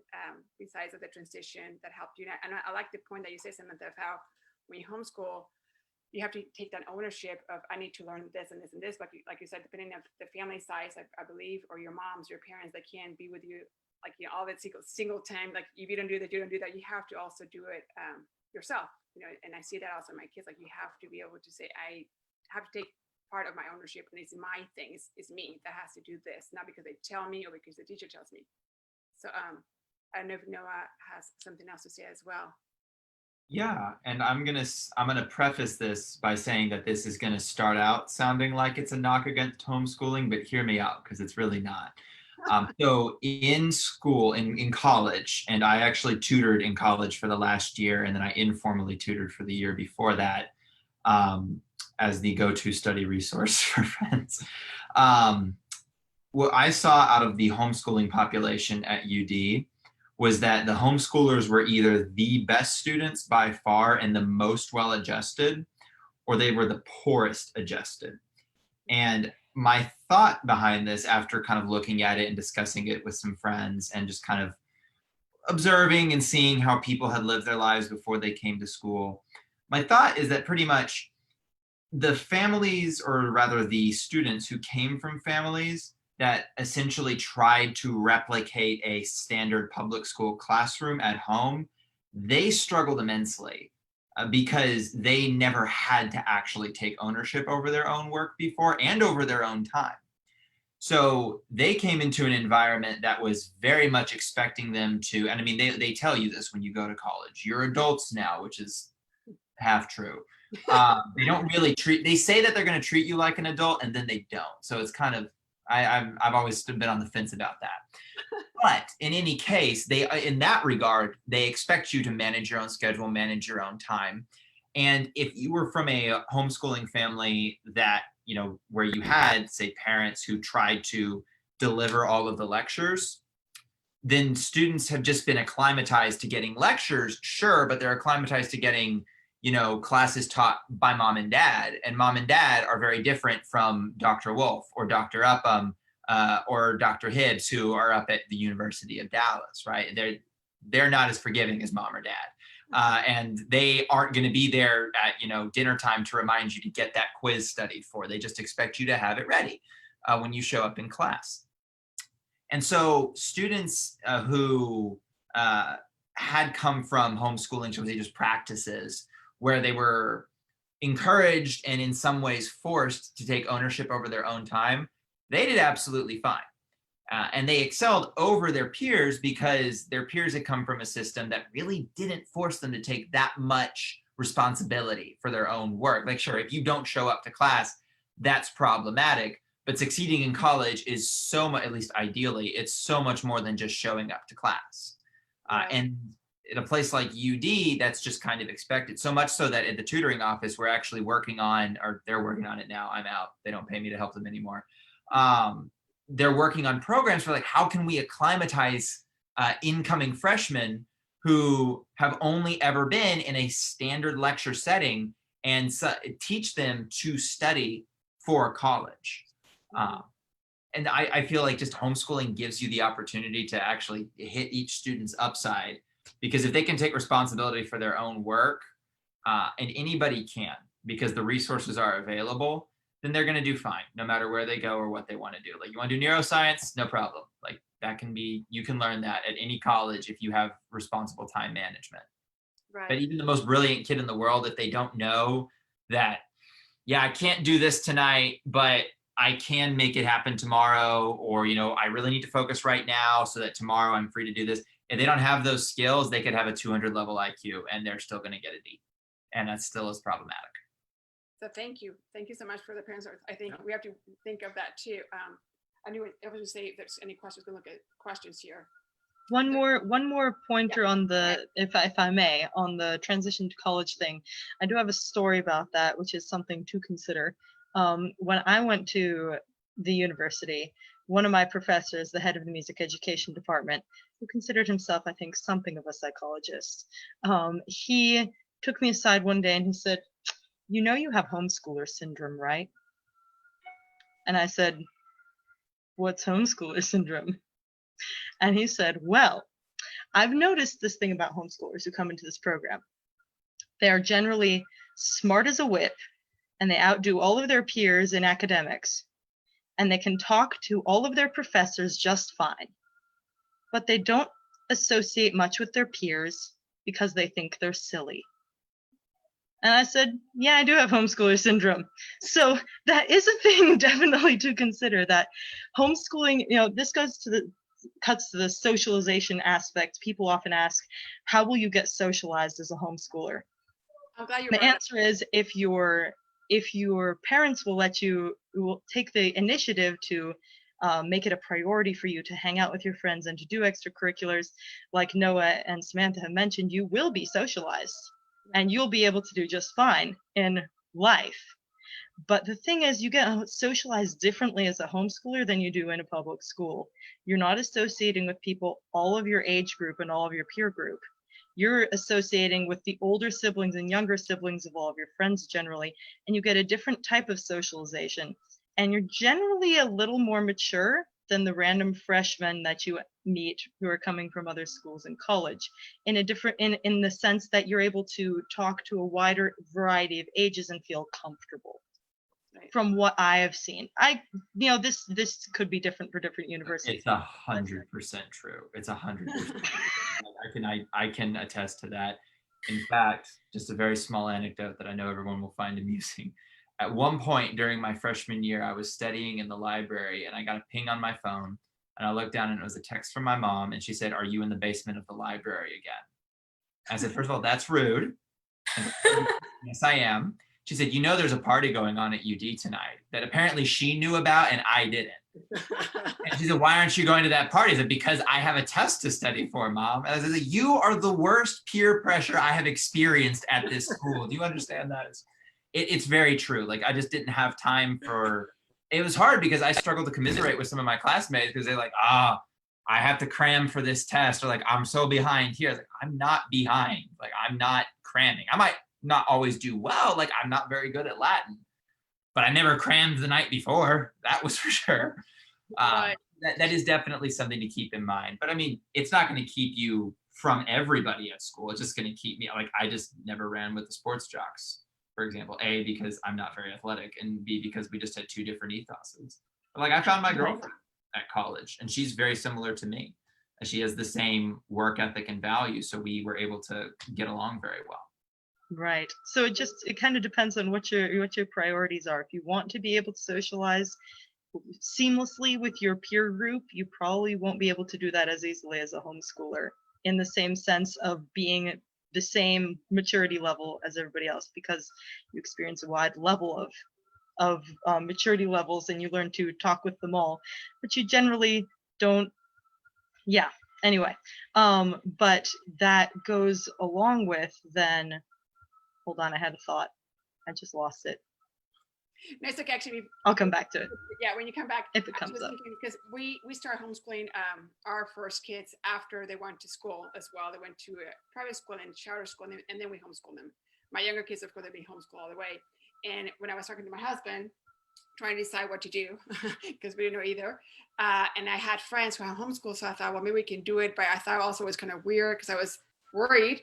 besides of the transition that helped you. And I like the point that you said, Samantha, of how when you homeschool, you have to take that ownership of, I need to learn this and this and this. Like you said, depending on the family size, I believe, or your moms, your parents that can be with you, like, you know, all that single time, like if you don't do that, you don't do that. You have to also do it yourself, you know. And I see that also in my kids, like you have to be able to say, I have to take part of my ownership, and it's my thing, it's me that has to do this, not because they tell me or because the teacher tells me. So I don't know if Noah has something else to say as well. Yeah, and I'm gonna preface this by saying that this is gonna start out sounding like it's a knock against homeschooling, but hear me out, because it's really not. So in school, in college, and I actually tutored in college for the last year, and then I informally tutored for the year before that, as the go-to study resource for friends. What I saw out of the homeschooling population at UD was that the homeschoolers were either the best students by far and the most well-adjusted, or they were the poorest adjusted. And my thought behind this, after kind of looking at it and discussing it with some friends and just kind of observing and seeing how people had lived their lives before they came to school, my thought is that pretty much the families, or rather the students who came from families that essentially tried to replicate a standard public school classroom at home, they struggled immensely because they never had to actually take ownership over their own work before and over their own time. So they came into an environment that was very much expecting them to, and I mean, they tell you this when you go to college, you're adults now, which is half true. They don't really they say that they're going to treat you like an adult, and then they don't. So it's kind of, I've always been on the fence about that. But in any case, in that regard, they expect you to manage your own schedule, manage your own time. And if you were from a homeschooling family that, you know, where you had, say, parents who tried to deliver all of the lectures, then students have just been acclimatized to getting lectures, sure, but they're acclimatized to getting, you know, classes taught by mom and dad, and mom and dad are very different from Dr. Wolf or Dr. Upham or Dr. Hibbs, who are up at the University of Dallas, right? They're not as forgiving as mom or dad. And they aren't going to be there at, you know, dinner time to remind you to get that quiz studied for. They just expect you to have it ready when you show up in class. And so students who had come from homeschooling, so they just practices where they were encouraged and in some ways forced to take ownership over their own time, they did absolutely fine. And they excelled over their peers because their peers had come from a system that really didn't force them to take that much responsibility for their own work. Like, sure, if you don't show up to class, that's problematic, but succeeding in college is so much, at least ideally, it's so much more than just showing up to class. And in a place like UD, that's just kind of expected. So much so that at the tutoring office, we're actually working on, or they're working on it now, I'm out, they don't pay me to help them anymore. They're working on programs for, like, how can we acclimatize incoming freshmen who have only ever been in a standard lecture setting and teach them to study for college. And I feel like just homeschooling gives you the opportunity to actually hit each student's upside, because if they can take responsibility for their own work, and anybody can, because the resources are available, then they're going to do fine, no matter where they go or what they want to do. Like, you want to do neuroscience? No problem. Like, that can be, you can learn that at any college if you have responsible time management. Right. But even the most brilliant kid in the world, if they don't know that, yeah, I can't do this tonight, but I can make it happen tomorrow, or, you know, I really need to focus right now so that tomorrow I'm free to do this. If they don't have those skills, they could have a 200 level IQ and they're still going to get a D. And that still is problematic. So thank you so much for the parents. I think we have to think of that too. I was going to say if there's any questions, we'll look at questions here. One more pointer on the, if I may, on the transition to college thing. I do have a story about that, which is something to consider. When I went to the university, one of my professors, the head of the music education department, who considered himself, I think, something of a psychologist, he took me aside one day and he said, "You know you have homeschooler syndrome, right?" And I said, "What's homeschooler syndrome?" And he said, "Well, I've noticed this thing about homeschoolers who come into this program. They are generally smart as a whip, and they outdo all of their peers in academics, and they can talk to all of their professors just fine, but they don't associate much with their peers because they think they're silly." And I said, "Yeah, I do have homeschooler syndrome." So that is a thing definitely to consider, that homeschooling, this cuts to the socialization aspect. People often ask, how will you get socialized as a homeschooler? I'm glad you The brought it answer is if your parents will take the initiative to make it a priority for you to hang out with your friends and to do extracurriculars, like Noah and Samantha have mentioned, you will be socialized and you'll be able to do just fine in life. But the thing is, you get socialized differently as a homeschooler than you do in a public school. You're not associating with people all of your age group and all of your peer group. You're associating with the older siblings and younger siblings of all of your friends generally, and you get a different type of socialization. And you're generally a little more mature than the random freshmen that you meet who are coming from other schools in college, in the sense that you're able to talk to a wider variety of ages and feel comfortable. Right. From what I have seen, this could be different for different universities. It's 100% true. It's 100%. I can attest to that. In fact, just a very small anecdote that I know everyone will find amusing. At one point during my freshman year, I was studying in the library and I got a ping on my phone and I looked down and it was a text from my mom and she said, "Are you in the basement of the library again?" I said, "First of all, that's rude." And yes, I am. She said, "There's a party going on at UD tonight that apparently she knew about and I didn't." And she said, "Why aren't you going to that party?" I said, "Because I have a test to study for, Mom." And I said, "You are the worst peer pressure I have experienced at this school. Do you understand that?" It's very true. Like, I just didn't have time for, it was hard because I struggled to commiserate with some of my classmates because they're like, I have to cram for this test, or like, I'm so behind here. I was like, I'm not behind. Like, I'm not cramming. I might not always do well. Like, I'm not very good at Latin, but I never crammed the night before. That was for sure. Right. That is definitely something to keep in mind. But I mean, it's not going to keep you from everybody at school. It's just going to keep me, like, I just never ran with the sports jocks, for example. A, because I'm not very athletic, and B, because we just had two different ethoses. But like, I found my girlfriend at college, and she's very similar to me. She has the same work ethic and values, so we were able to get along very well. Right. So it kind of depends on what your priorities are. If you want to be able to socialize seamlessly with your peer group, you probably won't be able to do that as easily as a homeschooler, in the same sense of being the same maturity level as everybody else, because you experience a wide level of maturity levels and you learn to talk with them all, but you generally don't. Yeah. Anyway, but that goes along with then. Hold on, I had a thought. I just lost it. No, it's like actually, I'll come back to it. yeah, when you come back, If it comes up. because we started homeschooling our first kids after they went to school as well. They went to a private school and charter school, and then we homeschooled them. My younger kids, of course, they've been homeschooled all the way. And when I was talking to my husband, trying to decide what to do, because we didn't know either, and I had friends who had homeschooled, so I thought, well, maybe we can do it. But I thought also it was kind of weird because I was worried.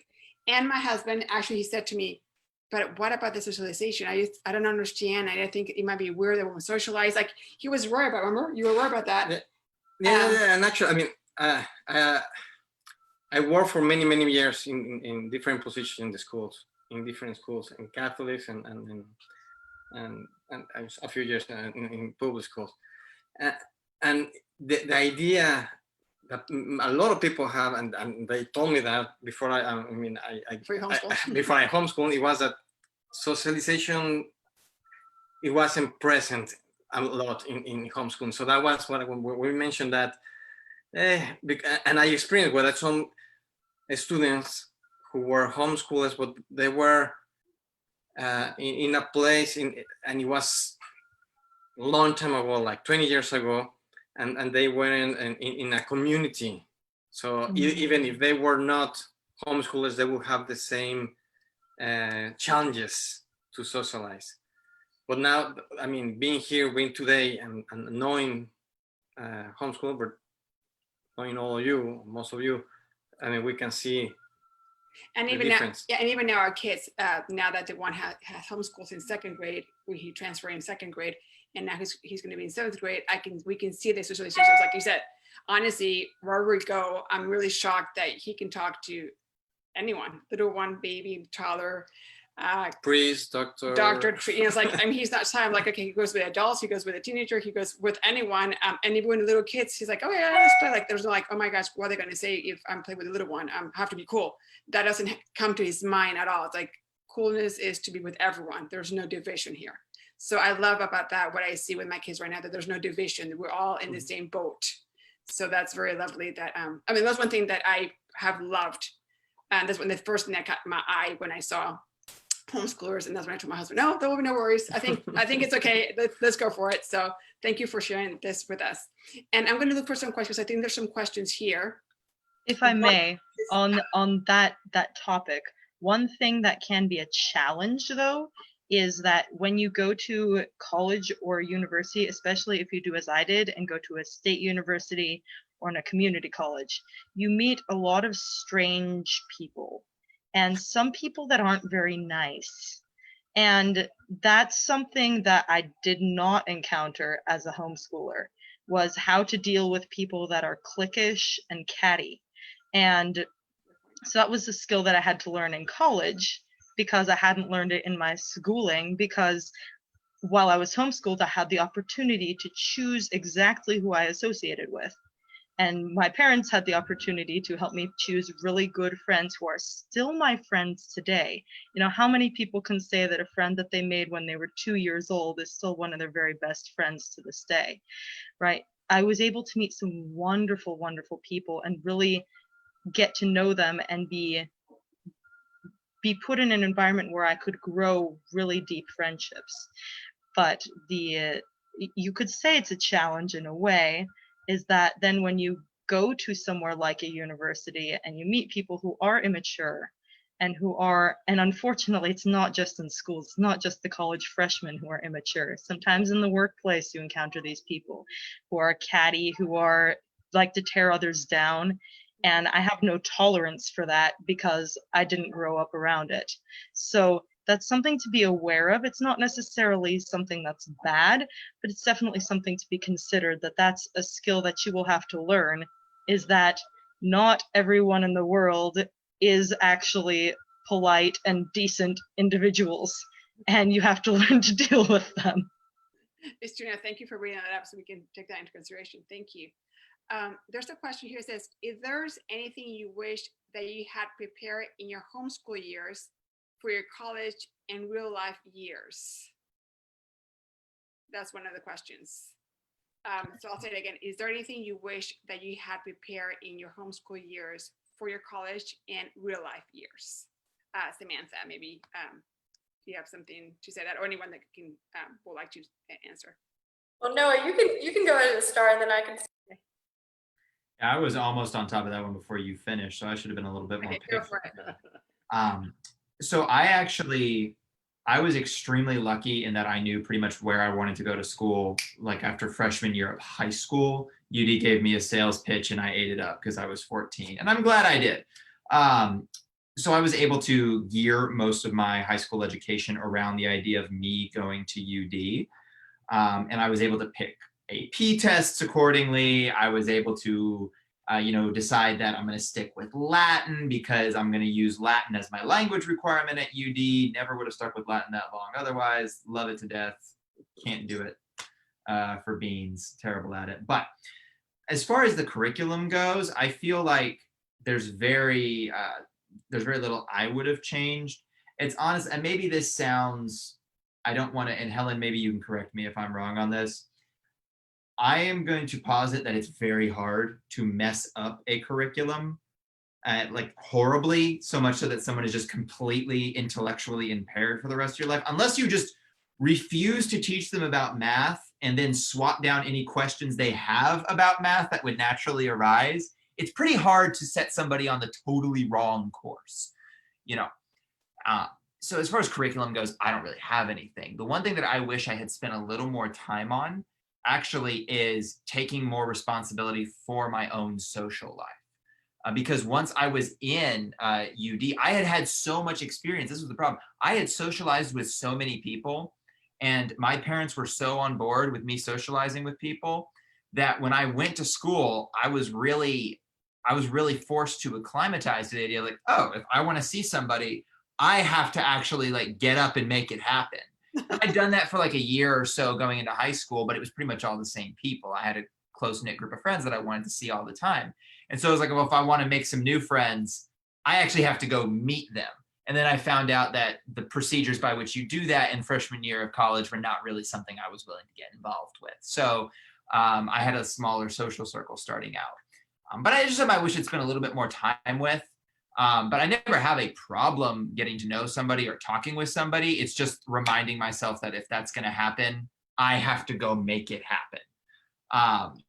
And my husband, actually, he said to me, "But what about the socialization? I don't understand. I think it might be weird that when we socialize." Like, he was worried about. Remember, you were worried about that. Yeah. And actually, I mean, I worked for many years in different positions in the schools, in different schools, in Catholics and a few years in public schools, and the idea that a lot of people have, and they told me that before before I homeschooled, it was that socialization, it wasn't present a lot in homeschooling. So that was when we mentioned that And I experienced with some students who were homeschoolers, but they were in a place and it was a long time ago, like 20 years ago, and they were in a community. So even if they were not homeschoolers, they would have the same challenges to socialize. But now, I mean, being here, being today, and knowing homeschool, but knowing all of you, most of you, I mean, we can see And the even now, difference. yeah, and even now our kids, now that the one has homeschools in second grade, he transferred in second grade, and now he's going to be in seventh grade. We can see this socialization. So like you said, honestly, wherever we go, I'm really shocked that he can talk to anyone, little one, baby, toddler, Priest, doctor. You know, it's like, I mean, he's not shy. I'm like, okay, he goes with adults, he goes with a teenager, he goes with anyone. And even with little kids, he's like, oh yeah, let's play. Like, there's no like, oh my gosh, what are they going to say if I'm playing with a little one? I have to be cool. That doesn't come to his mind at all. It's like, coolness is to be with everyone. There's no division here. So I love about that, what I see with my kids right now, that there's no division. We're all in the same boat. So that's very lovely that, I mean, that's one thing that I have loved. And that's when the first thing that caught my eye when I saw homeschoolers, and that's when I told my husband, no, there will be no worries. I think it's okay. Let's go for it. So thank you for sharing this with us. And I'm going to look for some questions. I think there's some questions here. If I may, on that topic, one thing that can be a challenge though is that when you go to college or university, especially if you do as I did and go to a state university or in a community college, you meet a lot of strange people and some people that aren't very nice. And that's something that I did not encounter as a homeschooler, was how to deal with people that are cliquish and catty. And so that was a skill that I had to learn in college because I hadn't learned it in my schooling, because while I was homeschooled, I had the opportunity to choose exactly who I associated with. And my parents had the opportunity to help me choose really good friends who are still my friends today. You know, how many people can say that a friend that they made when they were 2 years old is still one of their very best friends to this day, right? I was able to meet some wonderful, wonderful people and really get to know them and be put in an environment where I could grow really deep friendships. But you could say it's a challenge in a way, is that then when you go to somewhere like a university and you meet people who are immature and unfortunately it's not just in schools, it's not just the college freshmen who are immature. Sometimes in the workplace you encounter these people who are catty, who are like to tear others down. And I have no tolerance for that because I didn't grow up around it. So that's something to be aware of. It's not necessarily something that's bad, but it's definitely something to be considered, that that's a skill that you will have to learn, is that not everyone in the world is actually polite and decent individuals, and you have to learn to deal with them. Ms. Trina, thank you for bringing that up so we can take that into consideration. Thank you. There's a question here that says, if there's anything you wish that you had prepared in your homeschool years for your college and real life years? That's one of the questions. So I'll say it again. Is there anything you wish that you had prepared in your homeschool years for your college and real life years? Samantha, maybe you have something to say that, or anyone that can would like to answer. Well, Noah, you can go ahead and start, and then I can. I was almost on top of that one before you finished, so I should have been a little bit more Go for patient. it. So I was extremely lucky in that I knew pretty much where I wanted to go to school. Like after freshman year of high school, UD gave me a sales pitch and I ate it up because I was 14, and I'm glad I did. So I was able to gear most of my high school education around the idea of me going to UD. And I was able to pick AP tests accordingly. I was able to, decide that I'm going to stick with Latin because I'm going to use Latin as my language requirement at UD. Never would have stuck with Latin that long otherwise. Love it to death. Can't do it for beans. Terrible at it. But as far as the curriculum goes, I feel like there's very little I would have changed. It's honest, and maybe this sounds, I don't want to, and Helen, maybe you can correct me if I'm wrong on this. I am going to posit that it's very hard to mess up a curriculum like horribly, so much so that someone is just completely intellectually impaired for the rest of your life, unless you just refuse to teach them about math and then swat down any questions they have about math that would naturally arise. It's pretty hard to set somebody on the totally wrong course, you know. So as far as curriculum goes, I don't really have anything. The one thing that I wish I had spent a little more time on actually is taking more responsibility for my own social life. Because once I was in UD, I had so much experience. This was the problem. I had socialized with so many people, and my parents were so on board with me socializing with people that when I went to school, I was really forced to acclimatize to the idea like, oh, if I want to see somebody, I have to actually like get up and make it happen. I'd done that for like a year or so going into high school, but it was pretty much all the same people. I had a close-knit group of friends that I wanted to see all the time. And so I was like, well, if I want to make some new friends, I actually have to go meet them. And then I found out that the procedures by which you do that in freshman year of college were not really something I was willing to get involved with. So I had a smaller social circle starting out. But I wish I'd spent a little bit more time with. But I never have a problem getting to know somebody or talking with somebody. It's just reminding myself that if that's going to happen, I have to go make it happen.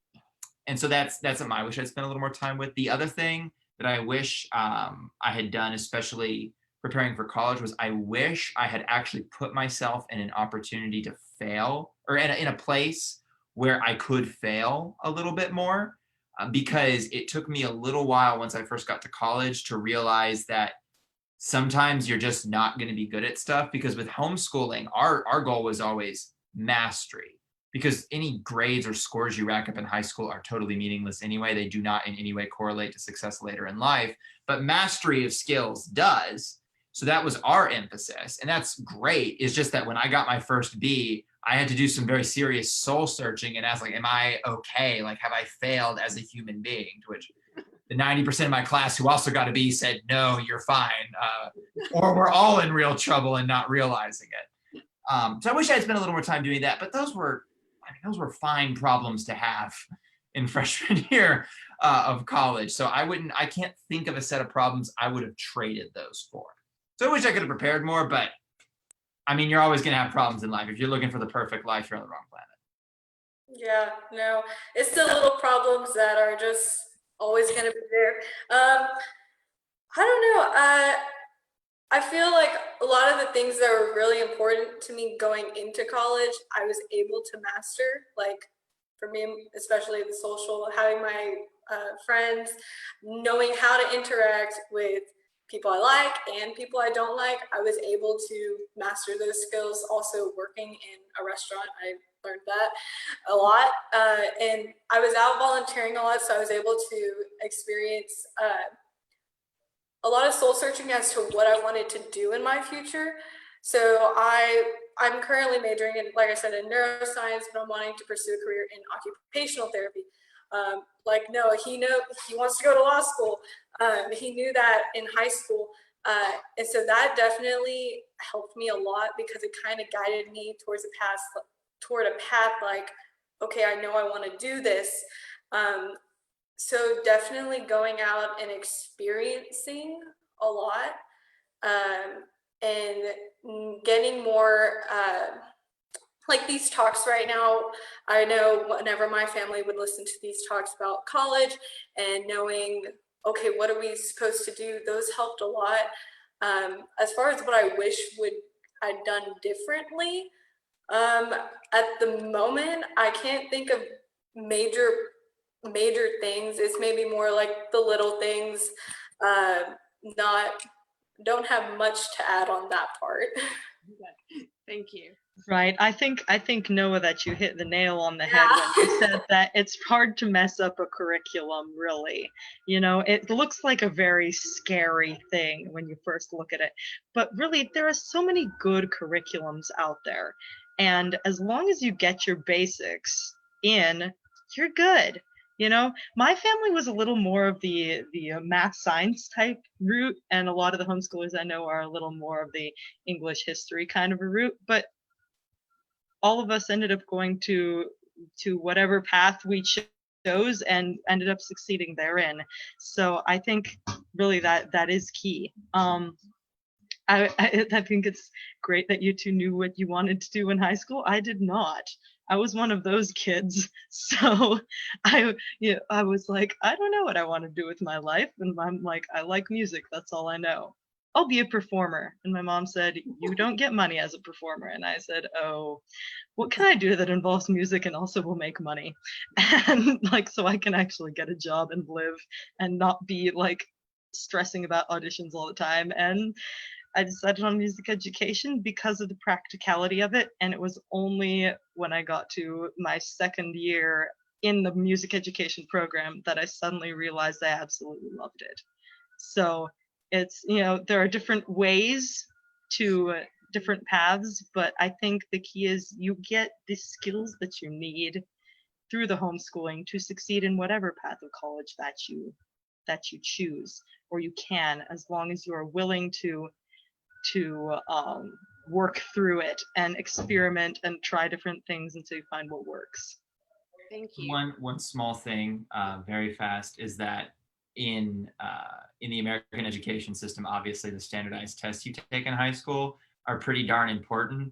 And so that's something I wish I'd spent a little more time with. The other thing that I wish I had done, especially preparing for college, was I wish I had actually put myself in an opportunity to fail, or in a place where I could fail a little bit more, because it took me a little while once I first got to college to realize that sometimes you're just not going to be good at stuff. Because with homeschooling, our goal was always mastery. Because any grades or scores you rack up in high school are totally meaningless anyway. They do not in any way correlate to success later in life, but mastery of skills does. So that was our emphasis, and that's great. It's just that when I got my first B, I had to do some very serious soul searching and ask, like, am I okay? Like, have I failed as a human being? To which the 90% of my class who also got a B said, no, you're fine. Or we're all in real trouble and not realizing it. So I wish I had spent a little more time doing that, but those were fine problems to have in freshman year of college. So I can't think of a set of problems I would have traded those for. So I wish I could have prepared more, but I mean, you're always going to have problems in life. If you're looking for the perfect life, you're on the wrong planet. Yeah, no, it's the little problems that are just always going to be there. I don't know. I feel like a lot of the things that were really important to me going into college, I was able to master. Like for me, especially the social, having my friends, knowing how to interact with people I like and people I don't like, I was able to master those skills. Also working in a restaurant, I learned that a lot. And I was out volunteering a lot, so I was able to experience a lot of soul searching as to what I wanted to do in my future. So I'm currently majoring in, like I said, in neuroscience, but I'm wanting to pursue a career in occupational therapy. Like Noah, he wants to go to law school. He knew that in high school. And so that definitely helped me a lot because it kind of guided me towards toward a path like, okay, I know I want to do this. So definitely going out and experiencing a lot, and getting more, like these talks right now. I know whenever my family would listen to these talks about college and knowing, okay, what are we supposed to do? Those helped a lot. As far as what I wish I'd done differently, at the moment, I can't think of major things. It's maybe more like the little things. Don't have much to add on that part. Thank you. Right. I think Noah, that you hit the nail on the head when you said that it's hard to mess up a curriculum, really. You know, it looks like a very scary thing when you first look at it. But really, there are so many good curriculums out there. And as long as you get your basics in, you're good. You know, my family was a little more of the math science type route, and a lot of the homeschoolers I know are a little more of the English history kind of a route. But all of us ended up going to to whatever path we chose and ended up succeeding therein. So I think really that is key. I think it's great that you two knew what you wanted to do in high school. I did not. I was one of those kids. So I was like, I don't know what I want to do with my life. And I'm like, I like music. That's all I know. I'll be a performer. And my mom said, you don't get money as a performer. And I said, oh, what can I do that involves music and also will make money? And like, so I can actually get a job and live and not be like stressing about auditions all the time. And I decided on music education because of the practicality of it. And it was only when I got to my second year in the music education program that I suddenly realized I absolutely loved it. So it's, there are different ways to different paths, but I think the key is you get the skills that you need through the homeschooling to succeed in whatever path of college that you choose, or you can, as long as you are willing to work through it and experiment and try different things until you find what works. Thank you. One small thing, very fast, is that in the American education system, obviously the standardized tests you take in high school are pretty darn important.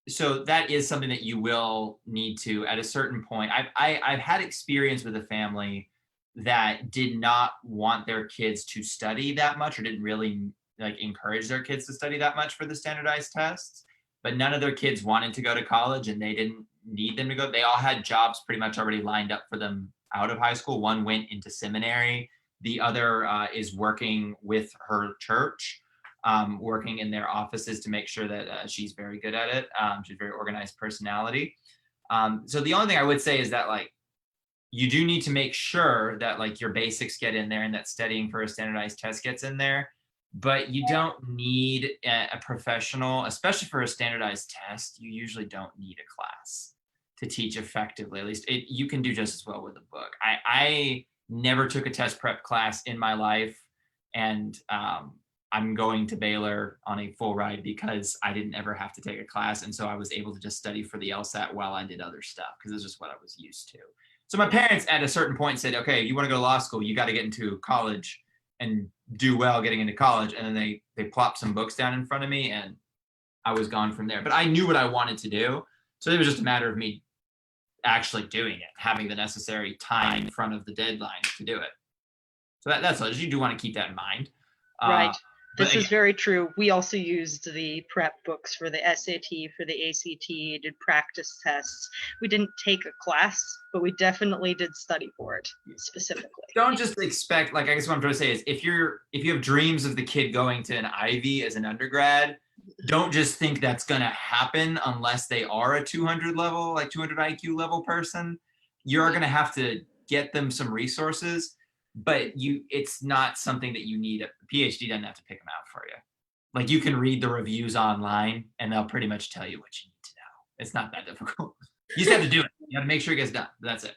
So that is something that you will need to, at a certain point. I've had experience with a family that did not want their kids to study that much, or didn't really encourage their kids to study that much for the standardized tests, but none of their kids wanted to go to college and they didn't need them to go. They all had jobs pretty much already lined up for them out of high school. One went into seminary. The other is working with her church, working in their offices to make sure that she's very good at it. She's a very organized personality. So the only thing I would say is that you do need to make sure that your basics get in there and that studying for a standardized test gets in there. But you don't need a professional, especially for a standardized test. You usually don't need a class to teach effectively. At least you can do just as well with a book. I never took a test prep class in my life, and I'm going to Baylor on a full ride because I didn't ever have to take a class. And so I was able to just study for the LSAT while I did other stuff because it's just what I was used to. So my parents at a certain point said, okay, you want to go to law school, you got to get into college and do well getting into college. And then they plopped some books down in front of me and I was gone from there. But I knew what I wanted to do. So it was just a matter of me actually doing it, having the necessary time in front of the deadline to do it. So that's all. You do want to keep that in mind. Right. This But is very true. We also used the prep books for the SAT, for the ACT, did practice tests. We didn't take a class, but we definitely did study for it specifically. Don't just expect, I guess what I'm trying to say is if you have dreams of the kid going to an Ivy as an undergrad, don't just think that's going to happen unless they are a 200 level, 200 IQ level person. You're going to have to get them some resources. But it's not something that you need. A PhD doesn't have to pick them out for you. You can read the reviews online and they'll pretty much tell you what you need to know. It's not that difficult. You just have to do it. You have to make sure it gets done. That's it.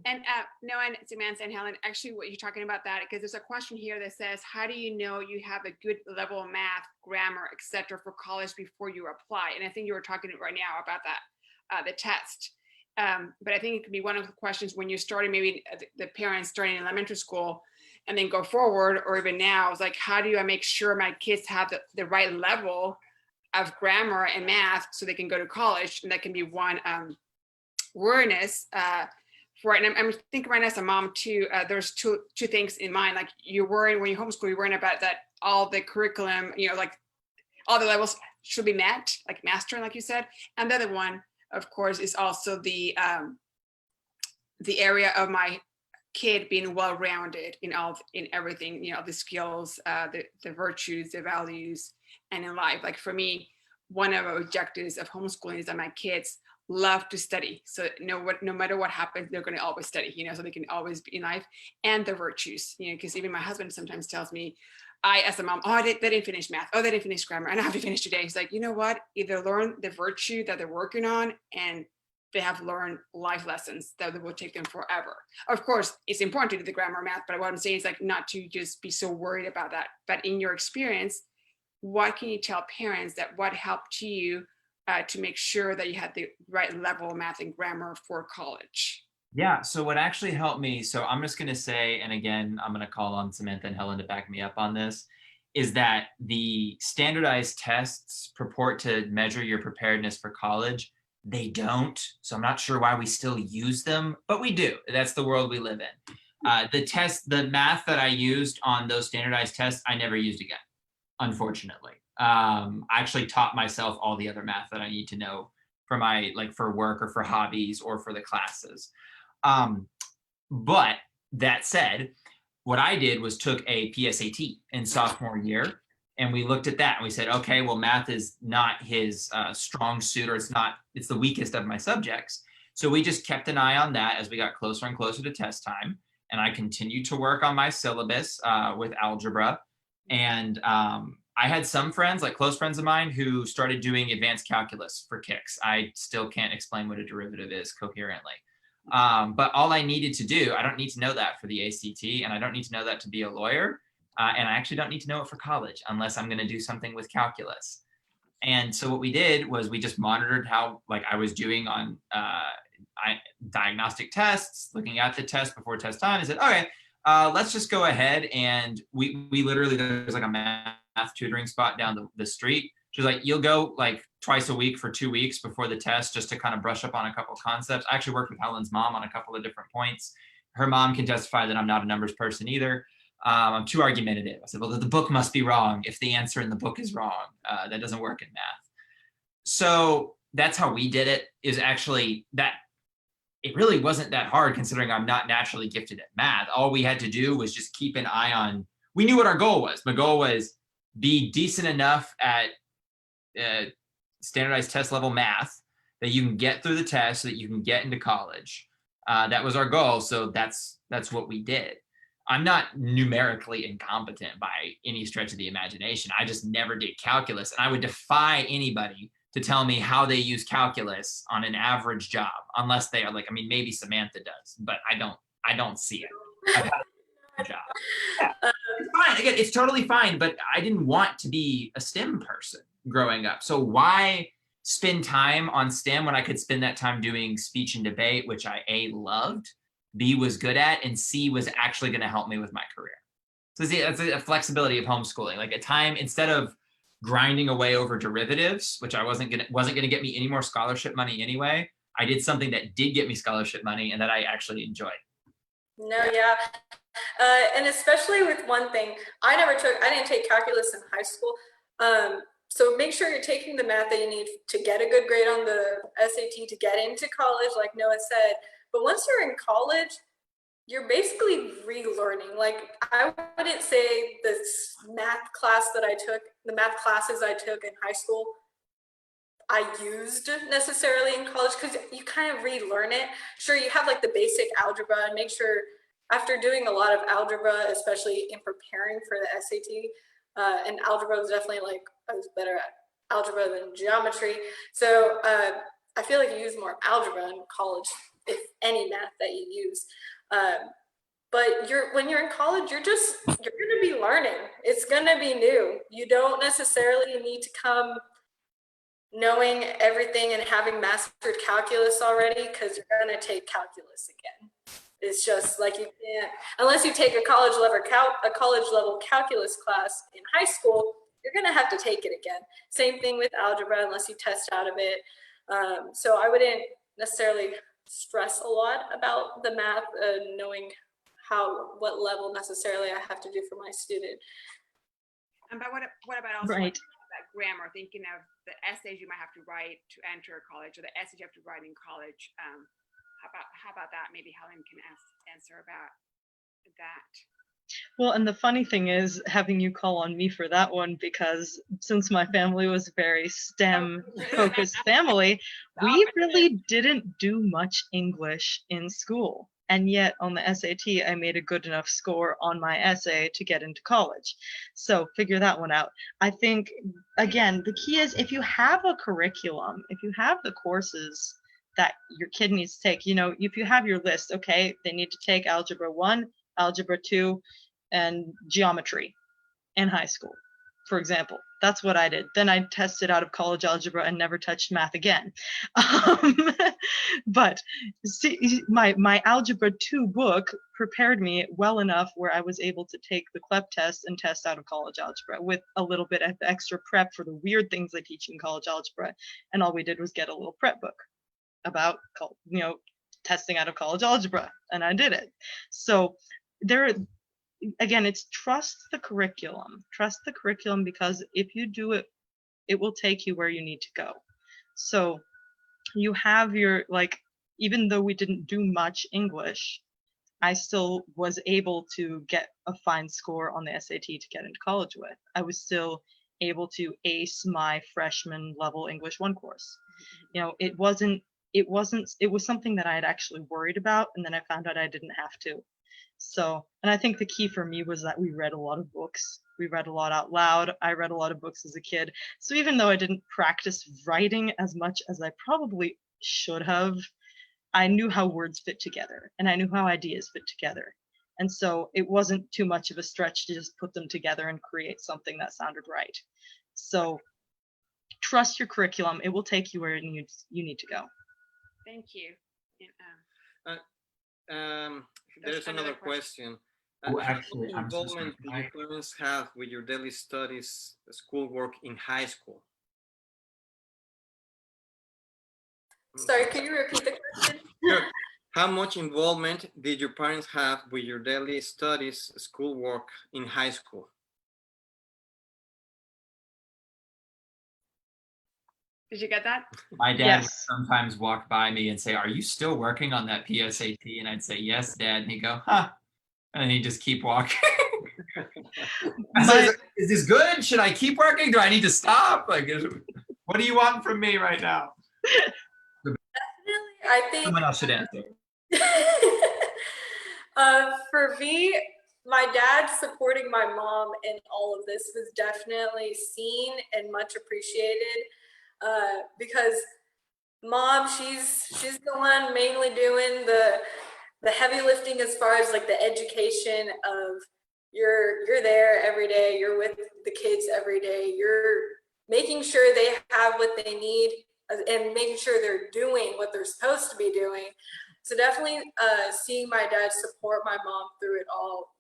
And Noah and Samantha and Helen, actually what you're talking about that, because there's a question here that says, how do you know you have a good level of math, grammar, etc. for college before you apply? And I think you were talking right now about that, the test. But I think it could be one of the questions when you're starting, maybe the parents starting in elementary school and then go forward, or even now, it's how do I make sure my kids have the right level of grammar and math so they can go to college? And that can be one awareness for it. And I'm thinking right now as a mom too, there's two things in mind. You're worrying when you homeschool, you're worrying about that all the curriculum, all the levels should be met, mastering, like you said. And the other one, of course, is also the area of my kid being well-rounded in everything, the skills, the virtues, the values, and in life. For me, one of the objectives of homeschooling is that my kids love to study. So no matter what happens, they're going to always study, so they can always be in life, and the virtues, because even my husband sometimes tells me, as a mom, they didn't finish math. They didn't finish grammar. And I have to finish today. He's like, you know what? Either learn the virtue that they're working on, and they have learned life lessons that will take them forever. Of course, it's important to do the grammar math, but what I'm saying is not to just be so worried about that. But in your experience, what can you tell parents that what helped you to make sure that you had the right level of math and grammar for college? Yeah, so what actually helped me, so I'm just going to say, and again, I'm going to call on Samantha and Helen to back me up on this, is that the standardized tests purport to measure your preparedness for college. They don't, so I'm not sure why we still use them, but we do. That's the world we live in. The math that I used on those standardized tests, I never used again, unfortunately. I actually taught myself all the other math that I need to know for my, like for work or for hobbies or for the classes. But that said, what I did was took a PSAT in sophomore year, and we looked at that and we said, okay, well, math is not his strong suit, or it's the weakest of my subjects. So we just kept an eye on that as we got closer and closer to test time. And I continued to work on my syllabus with algebra. And I had some friends, like close friends of mine, who started doing advanced calculus for kicks. I still can't explain what a derivative is coherently. But all I needed to do, I don't need to know that for the ACT, and I don't need to know that to be a lawyer. And I actually don't need to know it for college unless I'm going to do something with calculus. And so what we did was we just monitored how I was doing on diagnostic tests, looking at the test before test time, and said, okay, let's just go ahead. And we literally, there's like a math tutoring spot down the street. She was like, you'll go like twice a week for 2 weeks before the test just to kind of brush up on a couple of concepts. I actually worked with Helen's mom on a couple of different points. Her mom can testify that I'm not a numbers person either. I'm too argumentative. I said, well, the book must be wrong if the answer in the book is wrong. That doesn't work in math. So that's how we did it, is actually that it really wasn't that hard considering I'm not naturally gifted at math. All we had to do was just keep an eye on, we knew what our goal was. My goal was be decent enough at standardized test level math that you can get through the test so that you can get into college. That was our goal. So that's what we did. I'm not numerically incompetent by any stretch of the imagination. I just never did calculus, and I would defy anybody to tell me how they use calculus on an average job, unless they are like, I mean, maybe Samantha does, but I don't see it. I've had a job. Yeah. It's fine. Again, it's totally fine, but I didn't want to be a STEM person growing up. So why spend time on STEM when I could spend that time doing speech and debate, which I A, loved, B, was good at, and C, was actually going to help me with my career. So see, that's a flexibility of homeschooling. Like a time, instead of grinding away over derivatives, which I wasn't gonna get me any more scholarship money anyway, I did something that did get me scholarship money and that I actually enjoyed. No, yeah. And especially with one thing, I didn't take calculus in high school. So make sure you're taking the math that you need to get a good grade on the SAT to get into college, like Noah said. But once you're in college, you're basically relearning. Like, I wouldn't say the math classes I took in high school, I used necessarily in college, because you kind of relearn it. Sure, you have like the basic algebra, and make sure after doing a lot of algebra, especially in preparing for the SAT, and algebra was definitely like, I was better at algebra than geometry. So I feel like you use more algebra in college, if any math that you use. But when you're in college, you're going to be learning. It's going to be new. You don't necessarily need to come knowing everything and having mastered calculus already, because you're going to take calculus again. It's just like, you can't, unless you take a college level calculus class in high school, you're going to have to take it again. Same thing with algebra, unless you test out of it. So I wouldn't necessarily stress a lot about the math, knowing what level necessarily I have to do for my student. But what about also Right. that grammar, thinking of the essays you might have to write to enter college, or the essays you have to write in college? How about that? Maybe Helen can answer about that. Well, and the funny thing is having you call on me for that one, because since my family was a very STEM focused family, we really didn't do much English in school. And yet on the SAT, I made a good enough score on my essay to get into college. So figure that one out. I think, again, the key is, if you have a curriculum, if you have the courses that your kid needs to take, if you have your list, okay, they need to take Algebra 1, Algebra 2, and geometry in high school. for example. That's what I did. Then I tested out of college algebra and never touched math again. But see, my Algebra 2 book prepared me well enough where I was able to take the CLEP test and test out of college algebra with a little bit of extra prep for the weird things I teach in college algebra. And all we did was get a little prep book about, testing out of college algebra, and I did it. So there, again, it's trust the curriculum. Trust the curriculum, because if you do it, it will take you where you need to go. So you have your, even though we didn't do much English, I still was able to get a fine score on the SAT to get into college with. I was still able to ace my freshman level English 1 course. It was something that I had actually worried about, and then I found out I didn't have to. So, and I think the key for me was that we read a lot of books. We read a lot out loud. I read a lot of books as a kid. So even though I didn't practice writing as much as I probably should have, I knew how words fit together, and I knew how ideas fit together. And so it wasn't too much of a stretch to just put them together and create something that sounded right. So trust your curriculum. It will take you where you need to go. Thank you. There's another question. Oh, How actually, much I'm so sorry. involvement do your parents have with your daily studies, schoolwork in high school? Sorry, can you repeat the question? Sure. How much involvement did your parents have with your daily studies, schoolwork in high school? Did you get that? My dad would Yes. sometimes walk by me and say, "Are you still working on that PSAT?" And I'd say, "Yes, Dad." And he'd go, "Huh." And then he'd just keep walking. I said, "Is this good? Should I keep working? Do I need to stop? What do you want from me right now?" Definitely, I think Someone else should answer. for me, my dad supporting my mom in all of this was definitely seen and much appreciated, because mom, she's the one mainly doing the heavy lifting as far as the education of you're there every day, you're with the kids every day, you're making sure they have what they need and making sure they're doing what they're supposed to be doing. So definitely seeing my dad support my mom through it all,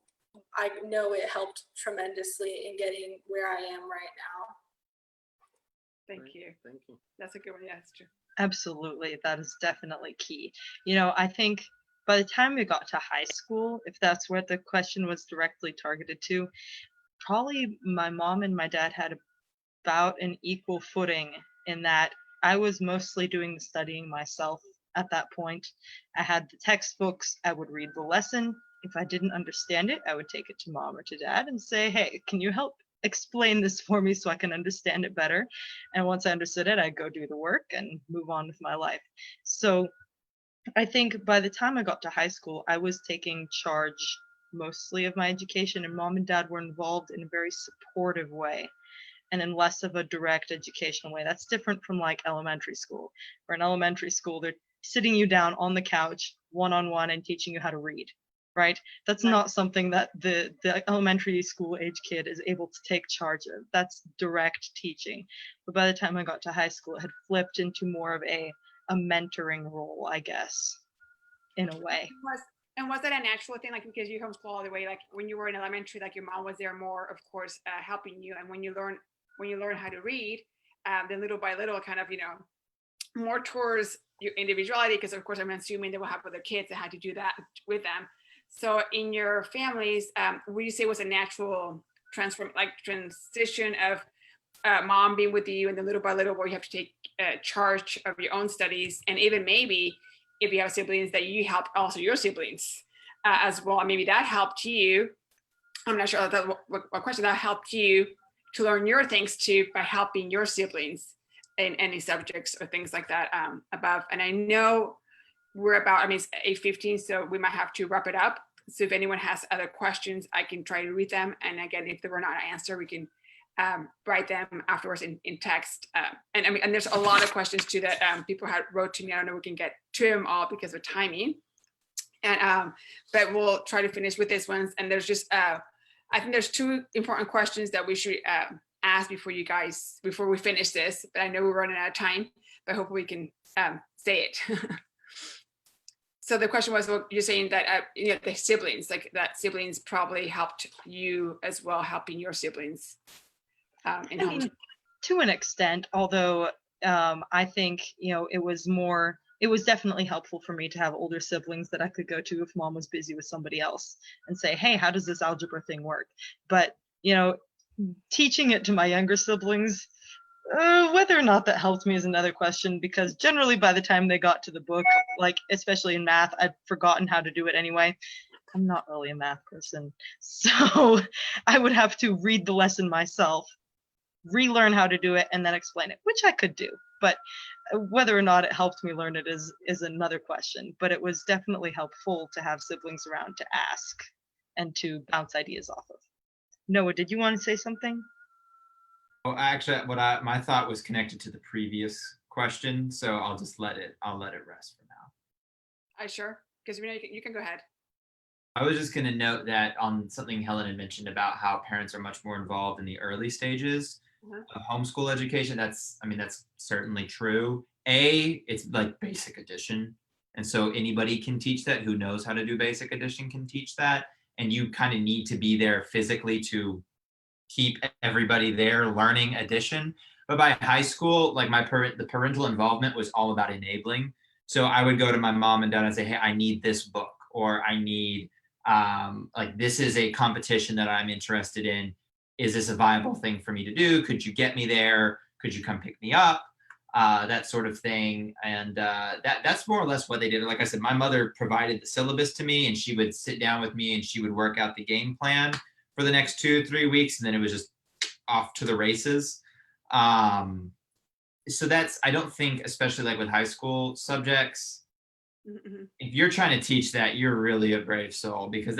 I know it helped tremendously in getting where I am right now. Thank you. Thank you. That's a good one. Yeah, that's true. Absolutely. That is definitely key. I think by the time we got to high school, if that's what the question was directly targeted to, probably my mom and my dad had about an equal footing, in that I was mostly doing the studying myself at that point. I had the textbooks, I would read the lesson. If I didn't understand it, I would take it to mom or to dad and say, "Hey, can you help explain this for me so I can understand it better?" And once I understood it, I'd go do the work and move on with my life. So I think by the time I got to high school, I was taking charge mostly of my education, and mom and dad were involved in a very supportive way and in less of a direct educational way. That's different from elementary school, where in elementary school, they're sitting you down on the couch one-on-one and teaching you how to read, right? That's Right. not something that the elementary school age kid is able to take charge of. That's direct teaching. But by the time I got to high school, it had flipped into more of a mentoring role, I guess, in a way. Was that a natural thing, because you homeschool all the way, when you were in elementary, your mom was there more, of course, helping you, and when you learn how to read, then little by little, kind of, more towards your individuality, because of course I'm assuming they will have other kids that had to do that with them. So in your families, would you say it was a natural transition of mom being with you, and then little by little where you have to take charge of your own studies, and even maybe if you have siblings that you help also your siblings as well, maybe that helped you. I'm not sure what question that helped you to learn your things too, by helping your siblings in any subjects or things like that above. And I know we're about, it's 8:15, so we might have to wrap it up. So if anyone has other questions, I can try to read them. And again, if they were not answered, we can write them afterwards in text. And there's a lot of questions too that people had wrote to me. I don't know if we can get to them all because of timing. And but we'll try to finish with this ones. And there's just, I think there's two important questions that we should ask before we finish this, but I know we're running out of time, but hopefully we can say it. So the question was, well, you're saying that the siblings, like that siblings probably helped you as well, helping your siblings in I mean, homeschool. to an extent, although I think, it was definitely helpful for me to have older siblings that I could go to if mom was busy with somebody else and say, hey, how does this algebra thing work? But, teaching it to my younger siblings, whether or not that helped me is another question, because generally by the time they got to the book, like especially in math, I'd forgotten how to do it anyway. I'm not really a math person, so I would have to read the lesson myself, relearn how to do it, and then explain it, which I could do. But whether or not it helped me learn it is another question. But it was definitely helpful to have siblings around to ask and to bounce ideas off of. Noah, did you want to say something? Well, actually, my thought was connected to the previous question, so I'll let it rest for now. Sure, because you can go ahead. I was just going to note that on something Helen had mentioned about how parents are much more involved in the early stages of homeschool education. That's certainly true. It's like basic addition. And so anybody can teach that who knows how to do basic addition can teach that. And you kind of need to be there physically to keep everybody there learning addition. But by high school, like the parental involvement was all about enabling. So I would go to my mom and dad and say, hey, I need this book, or I need this is a competition that I'm interested in. Is this a viable thing for me to do? Could you get me there? Could you come pick me up? That sort of thing. And that's more or less what they did. Like I said, my mother provided the syllabus to me, and she would sit down with me and she would work out the game plan for the next 2-3 weeks. And then it was just off to the races. So I don't think, especially like with high school subjects, if you're trying to teach that, you're really a brave soul, because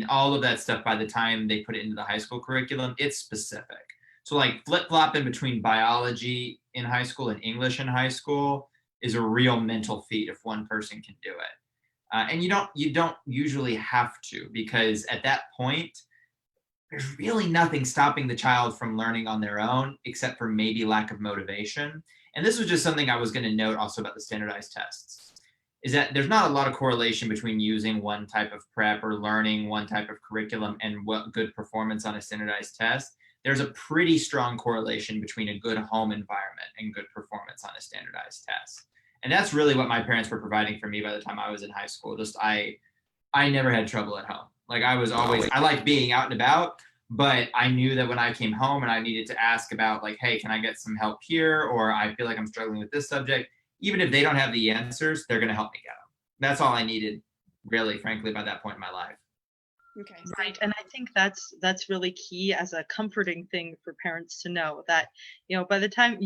all of that stuff, by the time they put it into the high school curriculum, it's specific. So like flip-flopping between biology in high school and English in high school is a real mental feat if one person can do it. And you don't usually have to, because at that point, there's really nothing stopping the child from learning on their own, except for maybe lack of motivation. And this was just something I was going to note also about the standardized tests, is that there's not a lot of correlation between using one type of prep or learning one type of curriculum and what good performance on a standardized test. There's a pretty strong correlation between a good home environment and good performance on a standardized test. And that's really what my parents were providing for me by the time I was in high school. Just I never had trouble at home. Like I liked being out and about, but I knew that when I came home and I needed to ask about like, hey, can I get some help here? Or I feel like I'm struggling with this subject. Even if they don't have the answers, they're going to help me get them. That's all I needed, really, frankly, by that point in my life. Okay. Right. And I think that's really key as a comforting thing for parents to know that, by the time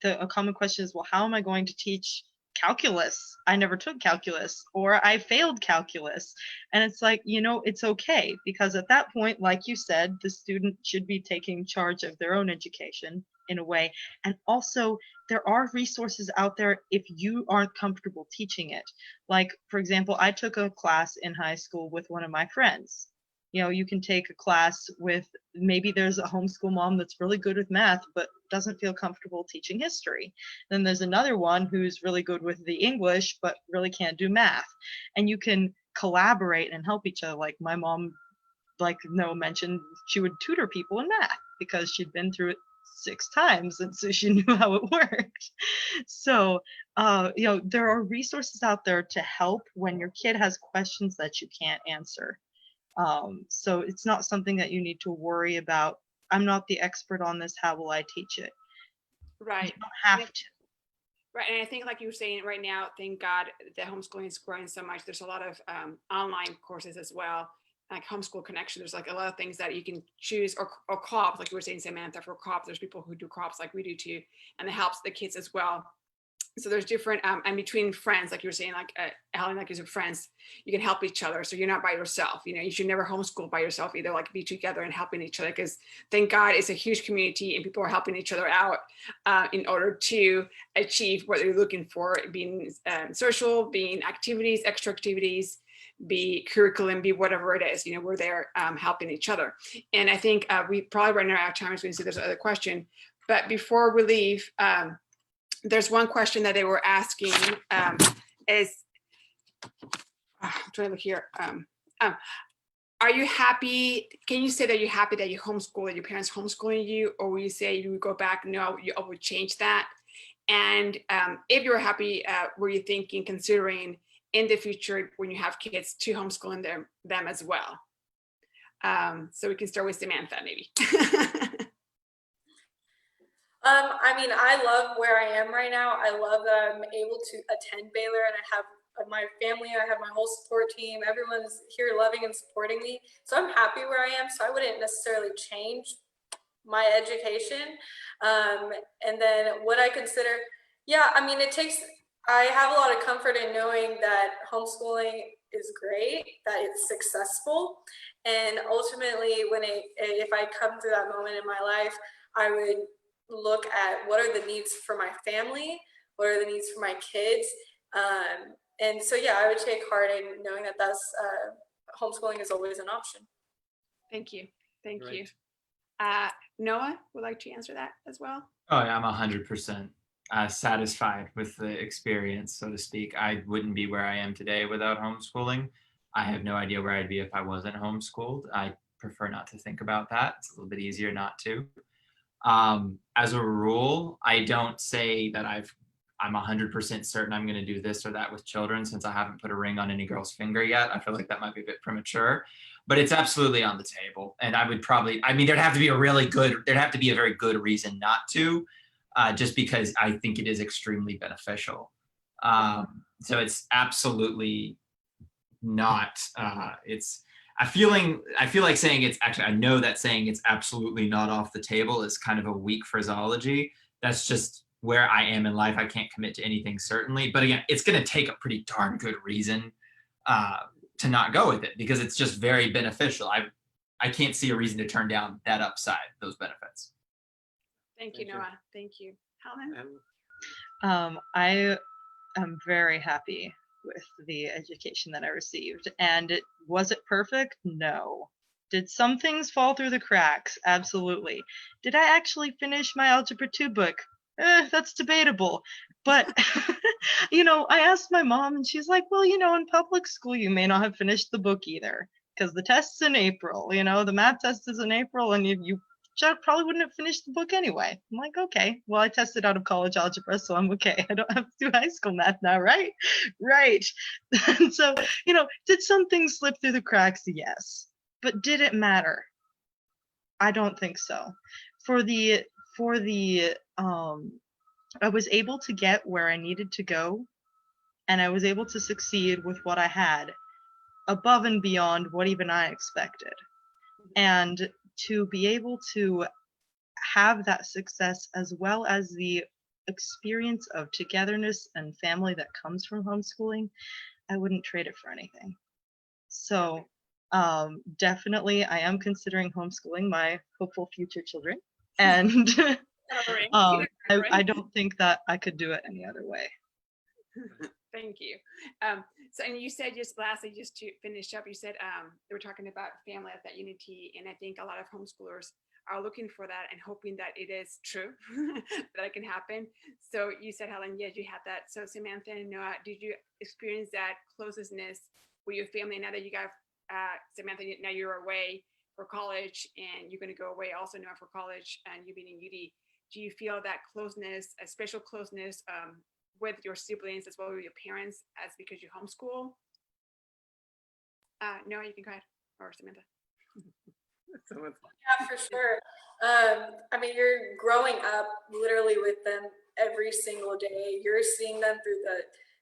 a common question is, well, how am I going to teach calculus? I never took calculus, or I failed calculus. And it's like, it's okay, because at that point, like you said, the student should be taking charge of their own education in a way. And also, there are resources out there if you aren't comfortable teaching it. Like, for example, I took a class in high school with one of my friends. You can take a class with, maybe there's a homeschool mom that's really good with math, but doesn't feel comfortable teaching history. Then there's another one who's really good with the English, but really can't do math. And you can collaborate and help each other. Like my mom, like Noah mentioned, she would tutor people in math because she'd been through it 6 times, and so she knew how it worked. So there are resources out there to help when your kid has questions that you can't answer. So it's not something that you need to worry about. I'm not the expert on this, how will I teach it? Right. You don't have to. Right. And I think, like you were saying right now, thank God that homeschooling is growing so much. There's a lot of online courses as well, like Homeschool Connection. There's like a lot of things that you can choose, or co-op, like you were saying, Samantha, for co-op. There's people who do co-ops like we do too, and it helps the kids as well. So there's different, and between friends, like you were saying, like Helen, like you said, friends, you can help each other. So you're not by yourself. You should never homeschool by yourself either. Like be together and helping each other, because thank God it's a huge community and people are helping each other out in order to achieve what they're looking for, being social, being activities, extra activities, be curriculum, be whatever it is, we're there helping each other. And I think we probably run out of time. I was going to say there's another question, but before we leave, there's one question that they were asking is, I'm trying to look here. Are you happy? Can you say that you're happy that you homeschool, that your parents homeschooling you, or will you say you would go back? No, you would change that. And if you were happy, were you thinking, considering in the future when you have kids to homeschooling them as well? So we can start with Samantha, maybe. I mean, I love where I am right now. I love that I'm able to attend Baylor, and I have my family, I have my whole support team. Everyone's here loving and supporting me. So I'm happy where I am. So I wouldn't necessarily change my education. And then what I consider, yeah, I mean, I have a lot of comfort in knowing that homeschooling is great, that it's successful. And ultimately, if I come through that moment in my life, I would look at what are the needs for my family, what are the needs for my kids. And so, yeah, I would take heart in knowing that homeschooling is always an option. Thank you. Thank Great. you. Noah, would like to answer that as well? Oh, yeah, I'm 100% satisfied with the experience, so to speak. I wouldn't be where I am today without homeschooling. I have no idea where I'd be if I wasn't homeschooled. I prefer not to think about that. It's a little bit easier not to. As a rule, I don't say that I'm 100% certain I'm going to do this or that with children, since I haven't put a ring on any girl's finger yet. I feel like that might be a bit premature, but it's absolutely on the table. And I would probably, I mean, there'd have to be a very good reason not to, just because I think it is extremely beneficial. So it's absolutely not, I feel like saying it's actually, I know that saying it's absolutely not off the table is kind of a weak phraseology. That's just where I am in life. I can't commit to anything certainly, but again, it's going to take a pretty darn good reason to not go with it, because it's just very beneficial. I can't see a reason to turn down that upside, those benefits. Thank you, Noah. Thank you. Helen? I am very happy with the education that I received. And was it perfect? No. Did some things fall through the cracks? Absolutely. Did I actually finish my Algebra 2 book? That's debatable. But, I asked my mom and she's like, well, in public school, you may not have finished the book either, because the test's in April, the math test is in April, and you probably wouldn't have finished the book anyway. I'm like, okay, well, I tested out of college algebra, so I'm okay. I don't have to do high school math now, right? Right. And so, did some things slip through the cracks? Yes. But did it matter? I don't think so. I was able to get where I needed to go, and I was able to succeed with what I had above and beyond what even I expected. And to be able to have that success, as well as the experience of togetherness and family that comes from homeschooling, I wouldn't trade it for anything. So definitely I am considering homeschooling my hopeful future children. And I don't think that I could do it any other way. Thank you. So, and you said just lastly, just to finish up, you said they were talking about family as that unity, and I think a lot of homeschoolers are looking for that and hoping that it is true, that it can happen. So you said, Helen, yes, you had that. So Samantha and Noah, did you experience that closeness with your family now that you got, Samantha, now you're away for college and you're going to go away also now for college and you being in UD, do you feel that closeness, a special closeness with your siblings as well as your parents as because you homeschool? No, you can go ahead, or Samantha. Yeah, for sure. I mean, you're growing up literally with them every single day. You're seeing them through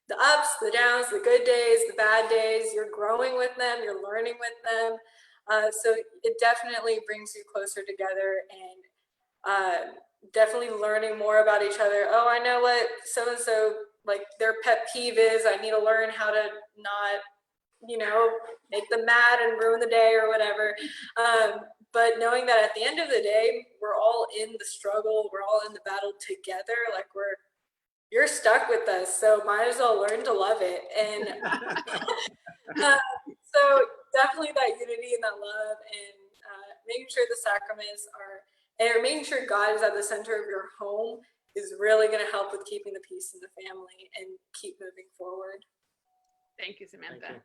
the ups, the downs, the good days, the bad days. You're growing with them. You're learning with them. So it definitely brings you closer together, and definitely learning more about each other. Oh, I know what so-and-so, like their pet peeve is. I need to learn how to not, make them mad and ruin the day or whatever. But knowing that at the end of the day, we're all in the struggle, we're all in the battle together. Like you're stuck with us, so might as well learn to love it. And So definitely that unity and that love, and making sure the sacraments are, and making sure God is at the center of your home is really going to help with keeping the peace in the family and keep moving forward. Thank you, Samantha. Thank you.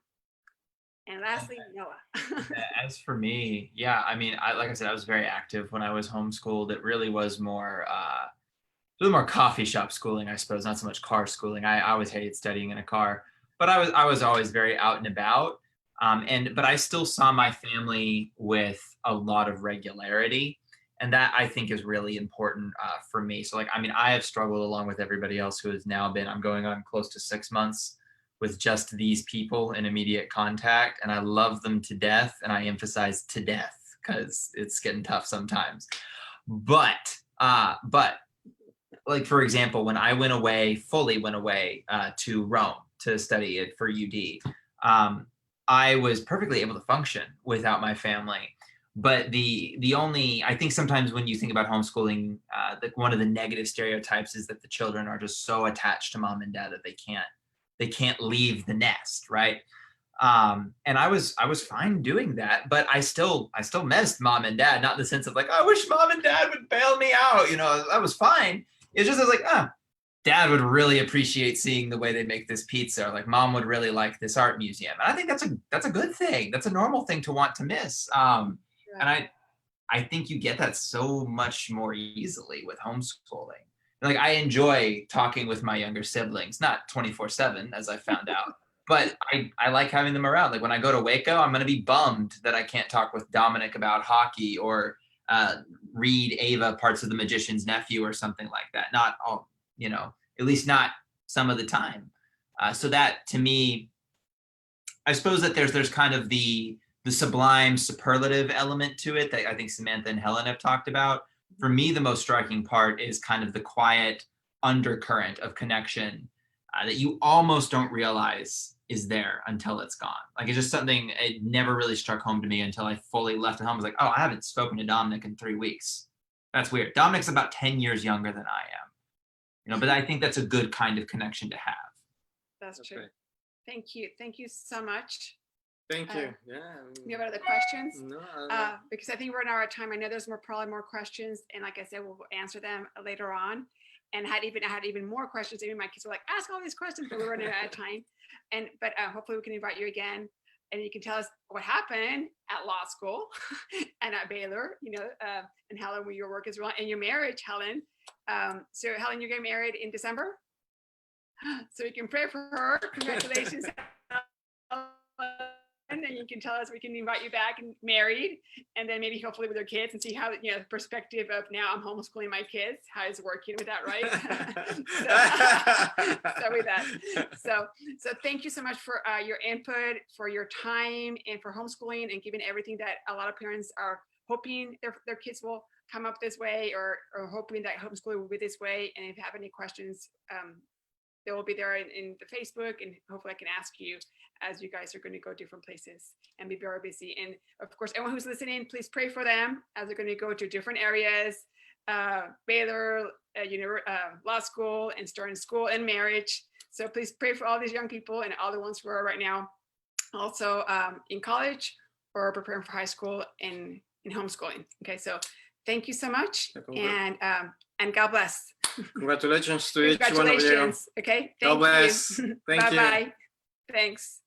And lastly, Noah. As for me, yeah, I mean, like I said, I was very active when I was homeschooled. It really was more, a little more coffee shop schooling, I suppose, not so much car schooling. I always hated studying in a car, but I was always very out and about. But I still saw my family with a lot of regularity, and that I think is really important for me. So, like, I mean, I have struggled along with everybody else who has now been. I'm going on close to 6 months with just these people in immediate contact, and I love them to death, and I emphasize to death because it's getting tough sometimes. But like, for example, when I fully went away to Rome to study it for UD, I was perfectly able to function without my family. But the only, I think sometimes when you think about homeschooling, one of the negative stereotypes is that the children are just so attached to mom and dad that they can't leave the nest, right? And I was fine doing that, but I still missed mom and dad, not in the sense of like, I wish mom and dad would bail me out, you know. I was fine. It's just, I was like, dad would really appreciate seeing the way they make this pizza, or like mom would really like this art museum. And I think that's a good thing. That's a normal thing to want to miss. And I think you get that so much more easily with homeschooling. Like, I enjoy talking with my younger siblings, not 24/7, as I found out, but I like having them around. Like, when I go to Waco, I'm going to be bummed that I can't talk with Dominic about hockey, or read Ava parts of The Magician's Nephew or something like that. Not all, you know, at least not some of the time. So that, to me, I suppose that there's kind of the sublime superlative element to it that I think Samantha and Helen have talked about. For me, the most striking part is kind of the quiet undercurrent of connection that you almost don't realize is there until it's gone. Like, it's just something, it never really struck home to me until I fully left at home. I was like, oh, I haven't spoken to Dominic in 3 weeks. That's weird. Dominic's about 10 years younger than I am. You know, but I think that's a good kind of connection to have. That's true. Right. Thank you. Thank you so much. Thank you. Yeah. You have other questions? No. Because I think we're in our time. I know there's probably more questions, and like I said, we'll answer them later on. And I had even more questions. Even my kids were like, ask all these questions, but we're running out of time. But hopefully we can invite you again, and you can tell us what happened at law school and at Baylor, you know, and Helen, with your work as well, and your marriage, Helen. So Helen, you're getting married in December, so we can pray for her. Congratulations. And then you can tell us, we can invite you back and married, and then maybe hopefully with your kids, and see how, you know, the perspective of now I'm homeschooling my kids, how it's working with that, right? so with that, so thank you so much for your input, for your time, and for homeschooling, and giving everything that a lot of parents are hoping their kids will come up this way, or hoping that homeschooling will be this way. And if you have any questions, they will be there in the Facebook, and hopefully I can ask you as you guys are going to go different places and be very busy. And of course, anyone who's listening, please pray for them as they're going to go to different areas, Baylor, law school, and starting school and marriage. So please pray for all these young people and all the ones who are right now also in college or preparing for high school and in homeschooling. Okay, so thank you so much, and God bless. Congratulations to each one of you. Congratulations. Okay, thank God bless. you. Thank you. Bye-bye. Thanks.